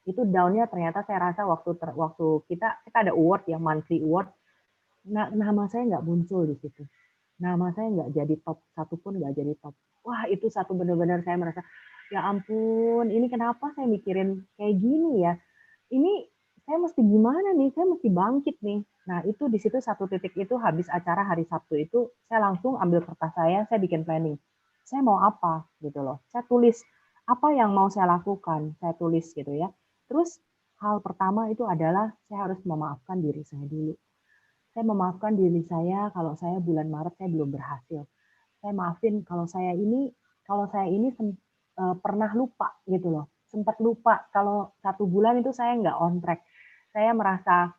Itu down-nya ternyata saya rasa waktu kita ada award ya, monthly award. Nah, nama saya nggak muncul di situ. Nama saya nggak jadi top, satu pun nggak jadi top. Wah, itu satu benar-benar saya merasa, ya ampun, ini kenapa saya mikirin kayak gini ya? Ini saya mesti gimana nih? Saya mesti bangkit nih. Nah, itu di situ satu titik itu habis acara hari Sabtu itu, saya langsung ambil kertas saya bikin planning. Saya mau apa gitu loh. Saya tulis apa yang mau saya lakukan, saya tulis gitu ya. Terus hal pertama itu adalah saya harus memaafkan diri saya dulu. Saya memaafkan diri saya kalau saya bulan Maret saya belum berhasil. Saya maafin kalau saya ini pernah lupa gitu loh. Sempat lupa kalau 1 bulan itu saya nggak on track. Saya merasa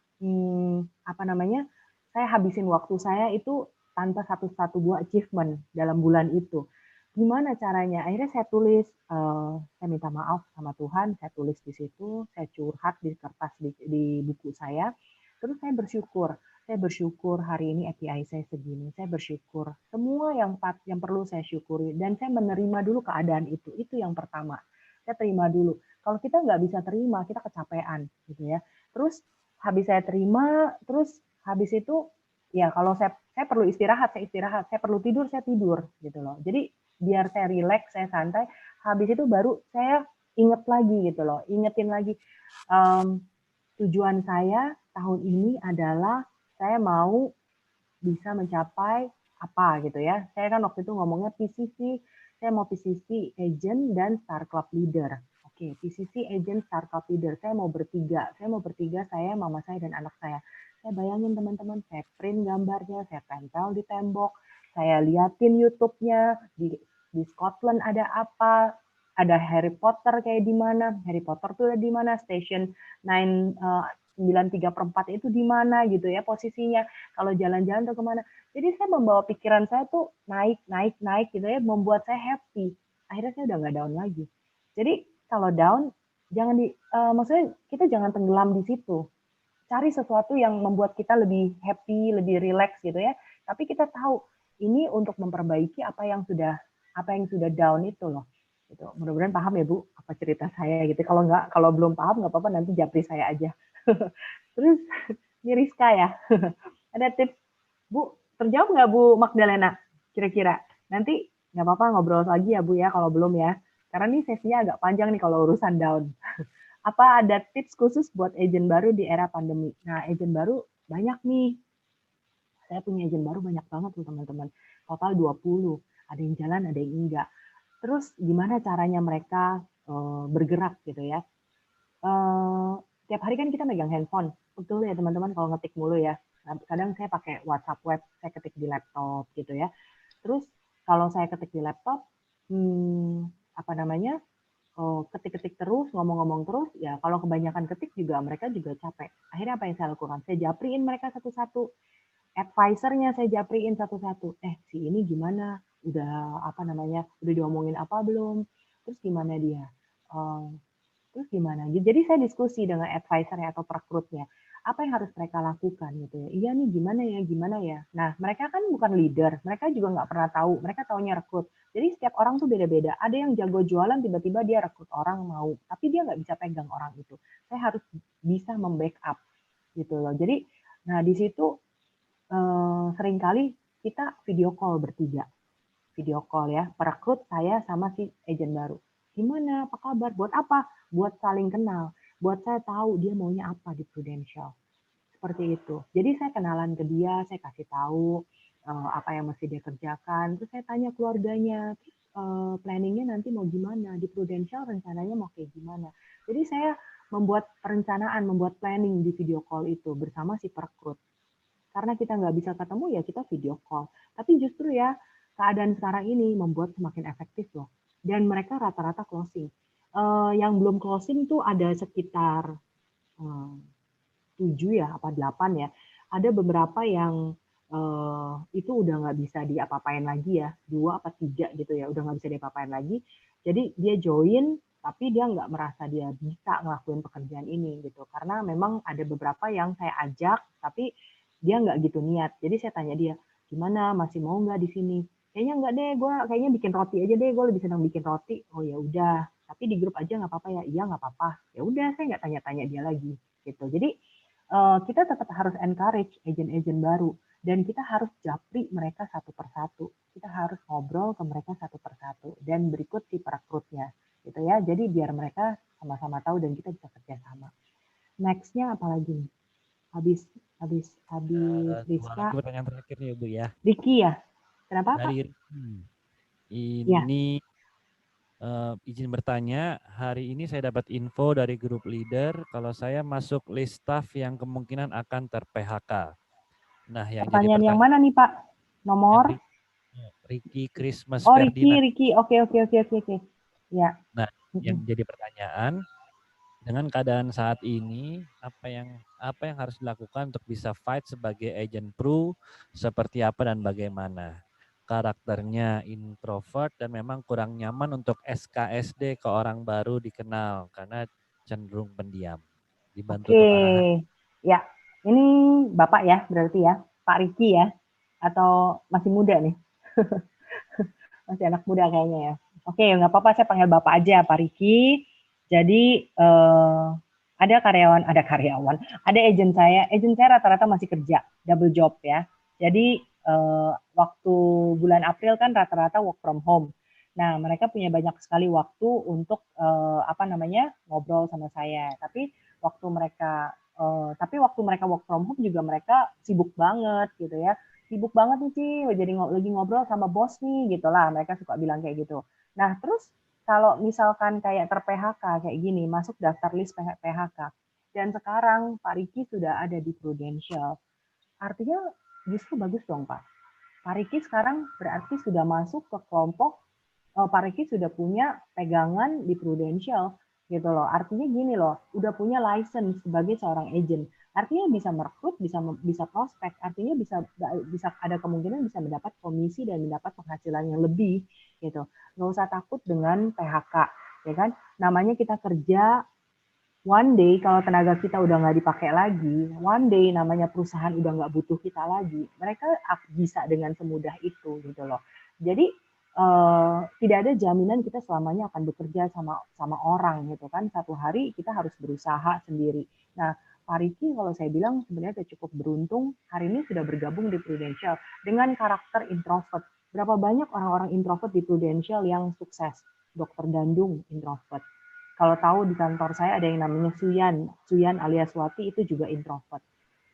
saya habisin waktu saya itu tanpa satu buah achievement dalam bulan itu. Gimana caranya? Akhirnya saya tulis, saya minta maaf sama Tuhan, saya tulis di situ, saya curhat di kertas di buku saya, terus saya bersyukur hari ini API saya segini, saya bersyukur semua yang perlu saya syukuri, dan saya menerima dulu keadaan itu yang pertama. Saya terima dulu. Kalau kita nggak bisa terima, kita kecapean gitu ya. Terus habis saya terima, terus habis itu ya kalau saya perlu istirahat, saya istirahat, saya perlu tidur, saya tidur gitu loh. Jadi biar saya rileks, saya santai. Habis itu baru saya inget lagi gitu loh, ingetin lagi tujuan saya tahun ini adalah saya mau bisa mencapai apa gitu ya. Saya kan waktu itu ngomongnya PCC, saya mau PCC agent dan Star Club leader. Oke, PCC agent Star Club leader. Saya mau bertiga, saya, mama saya dan anak saya. Saya bayangin teman-teman, saya print gambarnya, saya tempel di tembok, saya liatin YouTube-nya, di Scotland ada apa, ada Harry Potter kayak di mana, Harry Potter tuh ada di mana, Station 9/3/4 itu di mana gitu ya posisinya, kalau jalan-jalan tuh kemana. Jadi saya membawa pikiran saya tuh naik gitu ya, membuat saya happy. Akhirnya saya udah nggak down lagi. Jadi kalau down, maksudnya kita jangan tenggelam di situ. Cari sesuatu yang membuat kita lebih happy, lebih relax gitu ya. Tapi kita tahu ini untuk memperbaiki apa yang sudah down itu loh. Gitu. Mudah-mudahan paham ya Bu apa cerita saya gitu. Kalau belum paham nggak apa-apa, nanti japri saya aja. Terus ini Rizka ya. Ada tips Bu, terjawab nggak Bu Magdalena kira-kira? Nanti nggak apa-apa ngobrol lagi ya Bu ya kalau belum ya. Karena ini sesinya agak panjang nih kalau urusan down. Apa ada tips khusus buat agent baru di era pandemi? Nah, agent baru banyak nih. Saya punya agent baru banyak banget tuh teman-teman. Total 20. Ada yang jalan, ada yang enggak. Terus gimana caranya mereka bergerak gitu ya. Tiap hari kan kita megang handphone. Betul ya teman-teman kalau ngetik mulu ya. Kadang saya pakai WhatsApp web, saya ketik di laptop gitu ya. Terus kalau saya ketik di laptop, apa namanya, ketik-ketik terus, ngomong-ngomong terus, ya kalau kebanyakan ketik juga mereka juga capek. Akhirnya apa yang saya lakukan? Saya japriin mereka satu-satu. Advisor-nya saya japriin satu-satu. Si ini gimana? Udah apa namanya? Udah diomongin apa belum? Terus gimana dia? Terus gimana? Jadi saya diskusi dengan advisor-nya atau perekrutnya. Apa yang harus mereka lakukan gitu ya? Iya nih gimana ya? Nah mereka kan bukan leader, mereka juga nggak pernah tahu. Mereka taunya rekrut. Jadi setiap orang tuh beda-beda. Ada yang jago jualan tiba-tiba dia rekrut orang mau, tapi dia nggak bisa pegang orang itu. Saya harus bisa membackup gitu loh. Jadi, nah di situ seringkali kita video call bertiga. Video call ya, perekrut saya sama si agent baru. Gimana, apa kabar, buat apa? Buat saling kenal, buat saya tahu dia maunya apa di Prudential. Seperti itu. Jadi saya kenalan ke dia, saya kasih tahu apa yang mesti dia kerjakan, terus saya tanya keluarganya, terus planningnya nanti mau gimana, di Prudential rencananya mau kayak gimana. Jadi saya membuat perencanaan, membuat planning di video call itu bersama si perekrut. Karena kita nggak bisa ketemu ya kita video call. Tapi justru ya keadaan sekarang ini membuat semakin efektif loh. Dan mereka rata-rata closing. Yang belum closing tuh ada sekitar 7 ya, apa 8 ya. Ada beberapa yang itu udah nggak bisa diapa-apain lagi ya. 2 apa 3 gitu ya, udah nggak bisa diapa-apain lagi. Jadi dia join, tapi dia nggak merasa dia bisa ngelakuin pekerjaan ini gitu. Karena memang ada beberapa yang saya ajak, tapi dia nggak gitu niat. Jadi saya tanya dia, gimana masih mau nggak di sini? Kayaknya nggak deh, gue kayaknya bikin roti aja deh, gue lebih senang bikin roti. Oh ya udah, tapi di grup aja nggak apa-apa ya. Iya nggak apa-apa. Ya udah, saya nggak tanya-tanya dia lagi gitu. Jadi kita tetap harus encourage agent-agent baru dan kita harus japri mereka satu persatu. Kita harus ngobrol ke mereka satu persatu dan berikut si perekrutnya gitu ya. Jadi biar mereka sama-sama tahu dan kita bisa kerjasama. Next-nya apa lagi nih? Habis Dua Rizka. lagi pertanyaan terakhir nih Bu ya. Ricky ya? Kenapa Pak? Dari Ya. ini izin bertanya, hari ini saya dapat info dari grup leader kalau saya masuk list staff yang kemungkinan akan ter-PHK. Nah, yang Pertanyaan jadi yang mana nih Pak? Nomor? Ricky Christmas Oh Ferdinand. Ricky. Oke. Ya. Nah, yang jadi pertanyaan, dengan keadaan saat ini, apa yang harus dilakukan untuk bisa fight sebagai agent pro, seperti apa dan bagaimana? Karakternya introvert dan memang kurang nyaman untuk SKSD ke orang baru dikenal karena cenderung pendiam. Dibantu Oke. untuk arahan. Ya, ini Bapak ya berarti ya, Pak Ricky ya? Atau masih muda nih? Masih anak muda kayaknya ya. Oke, nggak apa-apa, saya panggil Bapak aja, Pak Ricky. Jadi ada karyawan, ada agent saya rata-rata masih kerja, double job ya. Jadi waktu bulan April kan rata-rata work from home. Nah, mereka punya banyak sekali waktu untuk ngobrol sama saya. Tapi waktu mereka work from home juga mereka sibuk banget gitu ya. Sibuk banget nih Ci, jadi lagi ngobrol sama bos nih gitu lah. Mereka suka bilang kayak gitu. Nah, terus kalau misalkan kayak ter-PHK kayak gini, masuk daftar list PHK. Dan sekarang Pak Riki sudah ada di Prudential. Artinya justru bagus dong Pak. Pak Riki sekarang berarti sudah masuk ke kelompok, Pak Riki sudah punya pegangan di Prudential gitu loh. Artinya gini loh, udah punya license sebagai seorang agent. Artinya bisa merekrut, bisa prospek. Artinya bisa ada kemungkinan bisa mendapat komisi dan mendapat penghasilan yang lebih gitu. Nggak usah takut dengan PHK, ya kan? Namanya kita kerja, one day kalau tenaga kita udah nggak dipakai lagi, one day namanya perusahaan udah nggak butuh kita lagi, mereka bisa dengan semudah itu gitu loh. Jadi tidak ada jaminan kita selamanya akan bekerja sama orang gitu kan. Satu hari kita harus berusaha sendiri. Nah, Pak Riki kalau saya bilang sebenarnya sudah cukup beruntung hari ini sudah bergabung di Prudential dengan karakter introvert. Berapa banyak orang-orang introvert di Prudential yang sukses? Dokter Dandung introvert. Kalau tahu di kantor saya ada yang namanya Suyan alias Wati itu juga introvert.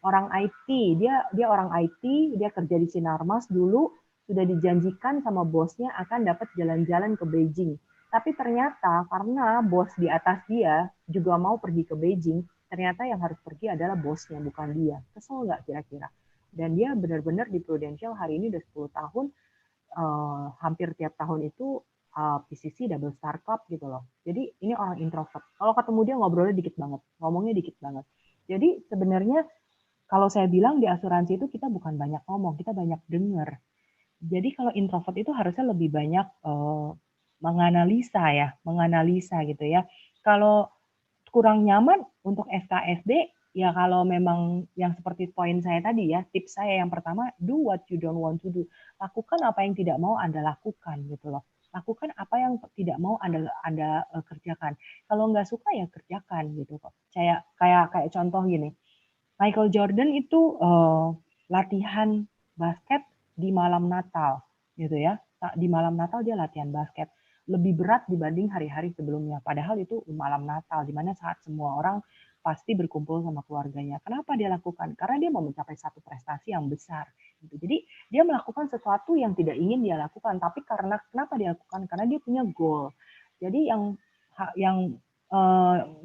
Orang IT, dia orang IT, dia kerja di Sinarmas dulu, sudah dijanjikan sama bosnya akan dapat jalan-jalan ke Beijing. Tapi ternyata karena bos di atas dia juga mau pergi ke Beijing, ternyata yang harus pergi adalah bosnya, bukan dia. Kesel nggak kira-kira? Dan dia benar-benar di Prudential hari ini udah 10 tahun, hampir tiap tahun itu PCC double star club gitu loh. Jadi ini orang introvert. Kalau ketemu dia ngobrolnya dikit banget, ngomongnya dikit banget. Jadi sebenarnya kalau saya bilang di asuransi itu kita bukan banyak ngomong, kita banyak dengar. Jadi kalau introvert itu harusnya lebih banyak menganalisa gitu ya. Kalau kurang nyaman untuk SKSD, ya kalau memang yang seperti poin saya tadi ya, tips saya yang pertama, do what you don't want to do. Lakukan apa yang tidak mau Anda lakukan gitu loh. Lakukan apa yang tidak mau Anda kerjakan. Kalau nggak suka ya kerjakan gitu kok. Kayak contoh gini, Michael Jordan itu latihan basket di malam Natal gitu ya. Di malam Natal dia latihan basket. Lebih berat dibanding hari-hari sebelumnya. Padahal itu malam Natal, di mana saat semua orang pasti berkumpul sama keluarganya. Kenapa dia lakukan? Karena dia mau mencapai satu prestasi yang besar. Gitu. Jadi dia melakukan sesuatu yang tidak ingin dia lakukan, tapi kenapa dia lakukan? Karena dia punya goal. Jadi yang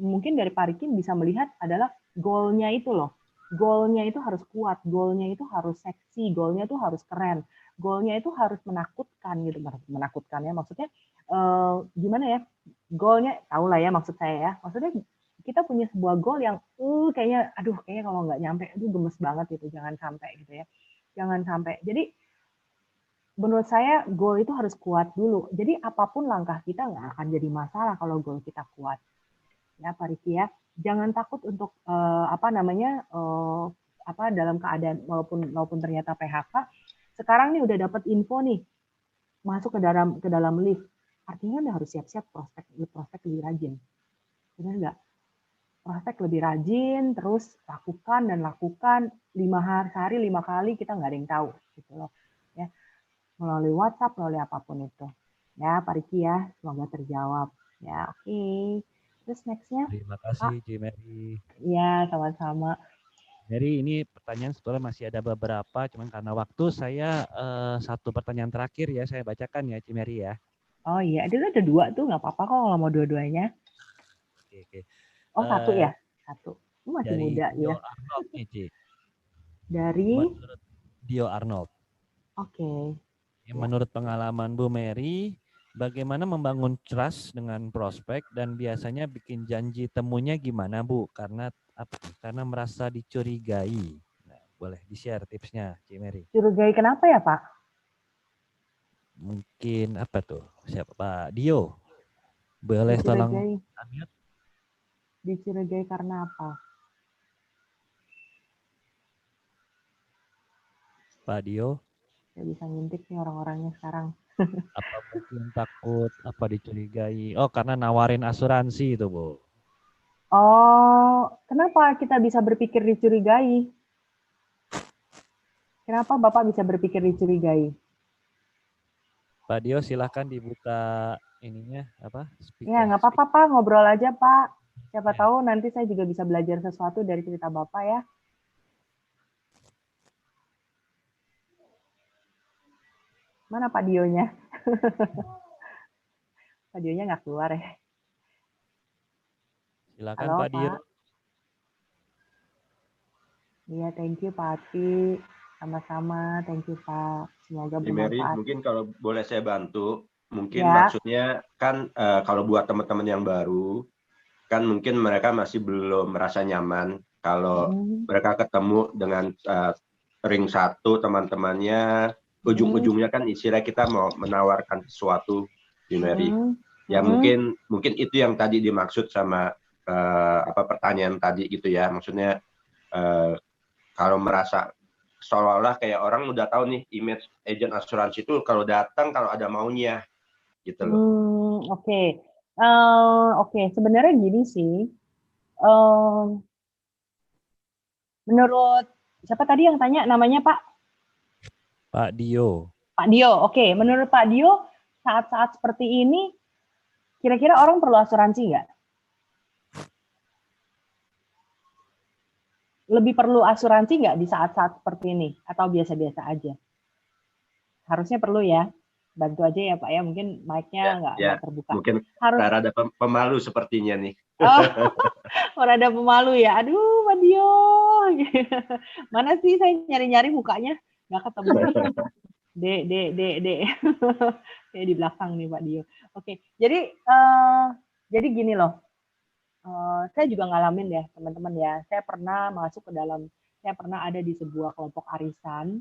mungkin dari Pak Rikin bisa melihat adalah goalnya itu loh. Goalnya itu harus kuat, goalnya itu harus seksi, goalnya itu harus keren, goalnya itu harus menakutkan gitu, menakutkan ya maksudnya gimana ya, goalnya tahu lah ya maksud saya ya, maksudnya kita punya sebuah goal yang kayaknya kalau nggak nyampe gemes banget gitu, jangan sampai gitu ya, jangan sampai. Jadi menurut saya goal itu harus kuat dulu, jadi apapun langkah kita nggak akan jadi masalah kalau goal kita kuat ya Pak Riki ya. Jangan takut untuk dalam keadaan walaupun ternyata PHK, sekarang nih udah dapat info nih masuk ke dalam lift, artinya udah harus siap-siap prospek lebih rajin, benar nggak? Prospek lebih rajin, terus lakukan 5 hari 5 kali, kita nggak ada yang tahu gitu loh ya, melalui WhatsApp, melalui apapun itu ya Pak Riki ya, semoga terjawab ya. Oke. Terus nextnya, Terima kasih, Ci Mary. Iya, sama-sama. Mary, ini pertanyaan sebetulnya masih ada beberapa, cuman karena waktu saya satu pertanyaan terakhir ya, saya bacakan ya, Ci Mary ya. Oh iya, ada 2 tuh, nggak apa-apa kok kalau mau dua-duanya. Oke. Oh, satu ya? Satu. Lu masih Dari muda Dio ya. Arnold nih, Ci. Dari? Menurut Dio Arnold. Oke. Menurut pengalaman Bu Mary, bagaimana membangun trust dengan prospek dan biasanya bikin janji temunya gimana Bu? Karena merasa dicurigai. Nah, boleh di-share tipsnya, Ci Mary. Curigai kenapa ya Pak? Mungkin apa tuh? Siapa Pak Dio? Boleh tolong unmute? Dicurigai karena apa? Pak Dio? Saya bisa ngintip nih orang-orangnya sekarang. Apa mungkin takut apa dicurigai? Oh, karena nawarin asuransi itu, Bu. Oh, kenapa kita bisa berpikir dicurigai? Kenapa Bapak bisa berpikir dicurigai? Pak Dio, silahkan dibuka ininya apa? Speaker. Ya, nggak apa-apa Pak, ngobrol aja Pak. Siapa Ya. tahu nanti saya juga bisa belajar sesuatu dari cerita Bapak ya. Mana Pak Dionya? Pak Dionya nggak keluar ya. Silakan Halo, Pak Dio. Iya, thank you Pak Ati. Sama-sama, thank you Pak. Semoga Mary, bermanfaat. mungkin kalau boleh saya bantu, mungkin Ya. maksudnya kan kalau buat teman-teman yang baru, kan mungkin mereka masih belum merasa nyaman kalau mereka ketemu dengan ring satu teman-temannya, ujung-ujungnya kan istilah kita mau menawarkan sesuatu di Mary. Ya mungkin itu yang tadi dimaksud sama pertanyaan tadi gitu ya, maksudnya kalau merasa seolah-olah kayak orang udah tahu nih image agent asuransi itu kalau datang kalau ada maunya gitu loh. Oke. Sebenarnya gini sih. Menurut siapa tadi yang tanya namanya Pak? Pak Dio. Pak Dio. Oke. Menurut Pak Dio, saat-saat seperti ini, kira-kira orang perlu asuransi nggak? Lebih perlu asuransi nggak di saat-saat seperti ini? Atau biasa-biasa aja? Harusnya perlu ya. Bantu aja ya Pak ya. Mungkin mic-nya nggak terbuka. Mungkin harus ada pemalu sepertinya nih. Oh, rada pemalu ya. Aduh, Pak Dio. Mana sih saya nyari-nyari mukanya, nggak ketemu nih. Dek. Saya di belakang nih Pak Dio. Oke, jadi gini loh. Saya juga ngalamin ya teman-teman ya. Saya pernah ada di sebuah kelompok arisan.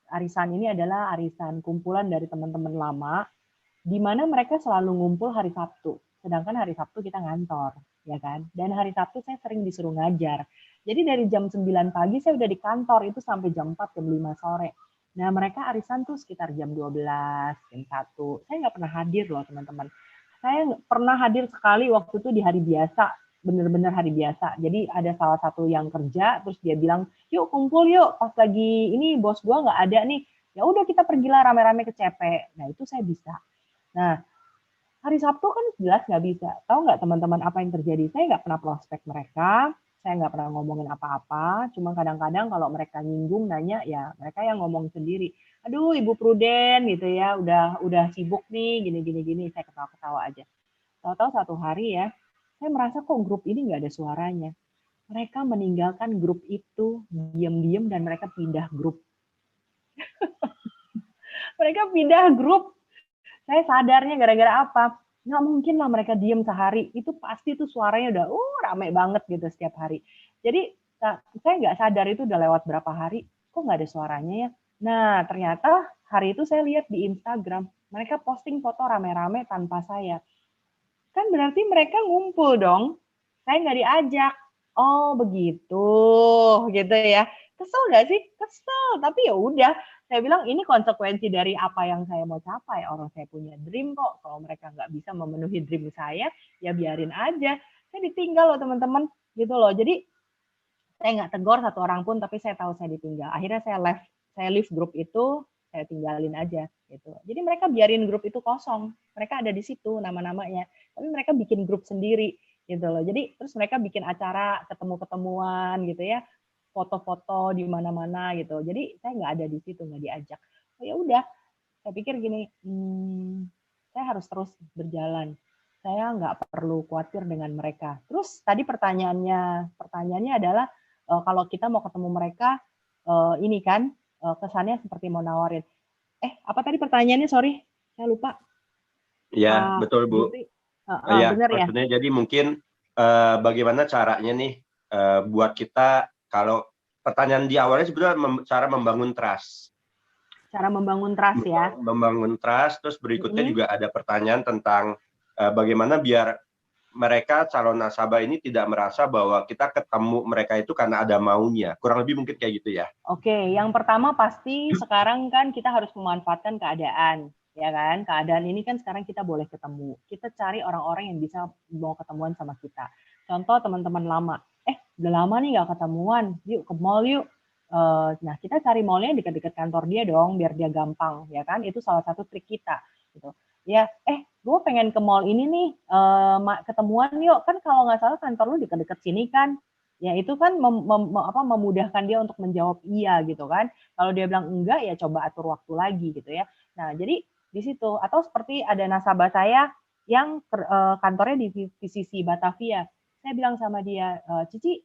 Arisan ini adalah arisan kumpulan dari teman-teman lama, di mana mereka selalu ngumpul hari Sabtu. Sedangkan hari Sabtu kita ngantor, ya kan? Dan hari Sabtu saya sering disuruh ngajar. Jadi dari jam 9 pagi saya udah di kantor, itu sampai jam 4, jam 5 sore. Nah, mereka arisan tuh sekitar jam 12, jam 1. Saya nggak pernah hadir loh, teman-teman. Saya pernah hadir sekali waktu itu di hari biasa, bener-bener hari biasa. Jadi ada salah satu yang kerja, terus dia bilang, yuk kumpul yuk, pas lagi ini bos gua nggak ada nih. Ya udah kita pergilah rame-rame ke CP. Nah itu saya bisa. Nah hari Sabtu kan jelas nggak bisa. Tahu nggak teman-teman apa yang terjadi? Saya nggak pernah prospek mereka, saya nggak pernah ngomongin apa-apa. Cuma kadang-kadang kalau mereka nyinggung nanya, ya mereka yang ngomong sendiri. Aduh, Ibu Pruden gitu ya, udah sibuk nih, gini. Saya ketawa-ketawa aja. Tahu-tahu satu hari ya, saya merasa kok grup ini nggak ada suaranya. Mereka meninggalkan grup itu diam-diam dan mereka pindah grup. Mereka pindah grup. Saya sadarnya gara-gara apa? Nggak mungkin lah mereka diem sehari. Itu pasti tuh suaranya udah rame banget gitu setiap hari. Jadi saya nggak sadar itu udah lewat berapa hari. Kok nggak ada suaranya ya? Nah, ternyata hari itu saya lihat di Instagram. Mereka posting foto rame-rame tanpa saya. Kan berarti mereka ngumpul dong. Saya nggak diajak. Oh, begitu. Gitu ya. Kesel nggak sih? Kesel. Tapi ya udah. Saya bilang ini konsekuensi dari apa yang saya mau capai. Orang saya punya dream kok. Kalau mereka nggak bisa memenuhi dream saya, ya biarin aja. Saya ditinggal loh teman-teman. Gitu loh. Jadi saya nggak tegur satu orang pun, tapi saya tahu saya ditinggal. Akhirnya saya leave grup itu, saya tinggalin aja gitu. Jadi mereka biarin grup itu kosong. Mereka ada di situ nama-namanya. Tapi mereka bikin grup sendiri gitu loh. Jadi terus mereka bikin acara ketemu-ketemuan gitu ya, foto-foto di mana-mana gitu. Jadi saya nggak ada di situ, nggak diajak. Oh ya udah, saya pikir gini, saya harus terus berjalan. Saya nggak perlu khawatir dengan mereka. Terus tadi pertanyaannya adalah kalau kita mau ketemu mereka, ini kan kesannya seperti mau nawarin. Apa tadi pertanyaannya? Sorry, saya lupa. Ya, betul Bu. Ya, Benar ya. maksudnya jadi mungkin bagaimana caranya nih buat kita, kalau pertanyaan di awalnya sebenarnya cara membangun trust. Cara membangun trust ya. Membangun trust, terus berikutnya juga ada pertanyaan tentang bagaimana biar mereka calon nasabah ini tidak merasa bahwa kita ketemu mereka itu karena ada maunya. Kurang lebih mungkin kayak gitu ya. Oke, yang pertama pasti sekarang kan kita harus memanfaatkan keadaan. Ya kan, keadaan ini kan sekarang kita boleh ketemu. Kita cari orang-orang yang bisa mau ketemuan sama kita. Contoh teman-teman lama, udah lama nih nggak ketemuan, yuk ke mall yuk. Nah kita cari mallnya dekat-dekat kantor dia dong, biar dia gampang, ya kan? Itu salah satu trik kita. Gitu. Ya, gue pengen ke mall ini nih, ketemuan yuk. Kan kalau nggak salah kantor lu dekat-dekat sini kan. Ya itu kan memudahkan dia untuk menjawab iya gitu kan. Kalau dia bilang enggak, ya coba atur waktu lagi gitu ya. Nah jadi di situ, atau seperti ada nasabah saya yang kantornya di sisi Batavia. Saya bilang sama dia, Cici,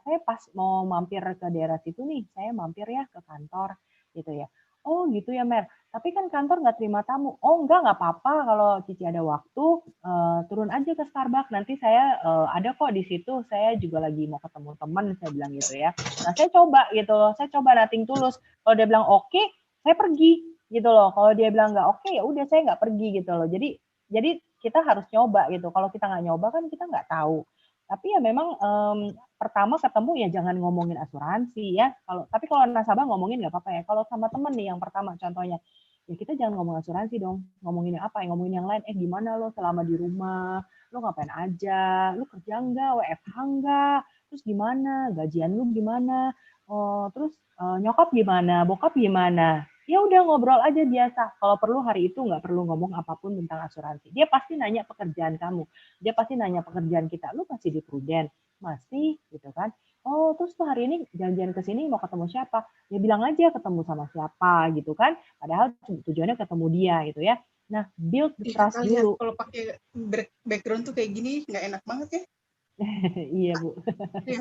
saya pas mau mampir ke daerah situ nih, saya mampir ya ke kantor gitu ya. Oh gitu ya Mer, tapi kan kantor nggak terima tamu. Oh nggak apa-apa, kalau Cici ada waktu, turun aja ke Starbucks, nanti saya ada kok di situ, saya juga lagi mau ketemu teman, saya bilang gitu ya. Nah saya coba gitu loh, saya coba nothing tulus. Kalau dia bilang oke, saya pergi gitu loh. Kalau dia bilang nggak oke, ya udah saya nggak pergi gitu loh. Jadi kita harus nyoba gitu. Kalau kita nggak nyoba kan kita nggak tahu. Tapi ya memang pertama ketemu ya jangan ngomongin asuransi ya. Tapi kalau nasabah ngomongin nggak apa-apa ya. Kalau sama temen nih yang pertama contohnya, ya kita jangan ngomong asuransi dong. Ngomongin apa ya? Ngomongin yang lain. Gimana lo selama di rumah? Lo ngapain aja? Lo kerja nggak? WFH nggak? Terus gimana? Gajian lu gimana? Terus nyokap gimana? Bokap gimana? Ya udah ngobrol aja biasa. Kalau perlu hari itu nggak perlu ngomong apapun tentang asuransi. Dia pasti nanya pekerjaan kamu. Dia pasti nanya pekerjaan kita. Lu masih di Pruden? Masih, gitu kan. Oh, terus tuh hari ini janjian ke sini mau ketemu siapa? Ya bilang aja ketemu sama siapa gitu kan. Padahal tujuannya ketemu dia gitu ya. Nah, build the Iya trust kali ya, dulu. kalau pakai background tuh kayak gini nggak enak banget ya. Iya, Bu. Iya.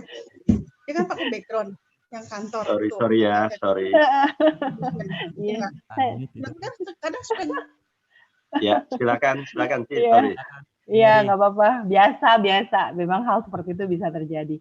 Dia kan pakai background yang kantor tuh. Sorry ya, sorry. Iya. Iya. Tapi kan kadang suka Ya, silakan Ci, Iya. sorry. Iya, nggak apa-apa. Biasa. Memang hal seperti itu bisa terjadi.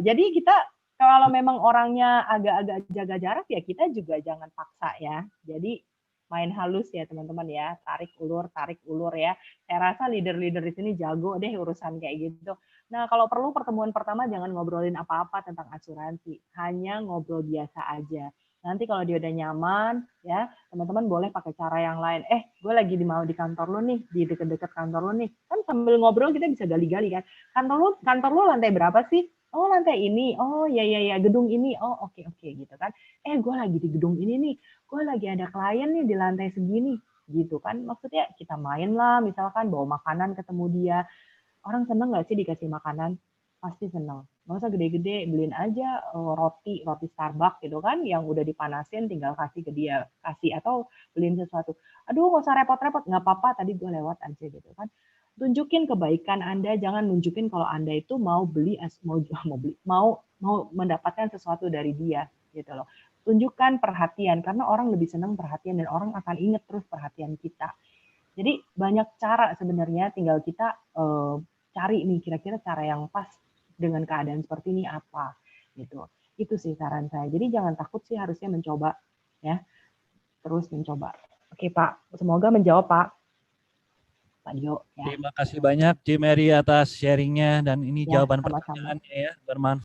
Jadi kita kalau memang orangnya agak-agak jaga jarak ya kita juga jangan paksa ya. Jadi main halus ya teman-teman ya. Tarik ulur ya. Saya rasa leader-leader di sini jago deh urusan kayak gitu. Nah, kalau perlu pertemuan pertama jangan ngobrolin apa-apa tentang asuransi. Hanya ngobrol biasa aja. Nanti kalau dia udah nyaman, ya teman-teman boleh pakai cara yang lain. Gue lagi mau di kantor lo nih, di deket-deket kantor lo nih. Kan sambil ngobrol kita bisa gali-gali kan. Kantor lo lantai berapa sih? Oh lantai ini. Oh ya gedung ini. Oh oke gitu kan. Gue lagi di gedung ini nih. Gue lagi ada klien nih di lantai segini. Gitu kan. Maksudnya kita main lah, misalkan bawa makanan ketemu dia. Orang seneng nggak sih dikasih makanan? Pasti seneng. Nggak usah gede-gede, beliin aja roti Starbucks gitu kan, yang udah dipanasin tinggal kasih ke dia, atau beliin sesuatu. Aduh nggak usah repot-repot, nggak apa-apa, tadi gue lewat aja gitu kan. Tunjukin kebaikan Anda, jangan nunjukin kalau Anda itu mau mendapatkan sesuatu dari dia gitu loh. Tunjukkan perhatian, karena orang lebih senang perhatian dan orang akan inget terus perhatian kita. Jadi banyak cara sebenarnya, tinggal kita cari nih kira-kira cara yang pas dengan keadaan seperti ini apa gitu. Itu sih saran saya. Jadi jangan takut sih, harusnya mencoba ya. Terus mencoba. Oke, Pak. Semoga menjawab, Pak Dio ya. Terima kasih banyak Ci Mary atas sharingnya dan ini Ya, jawaban sama-sama. pertanyaannya ya, bermanfaat.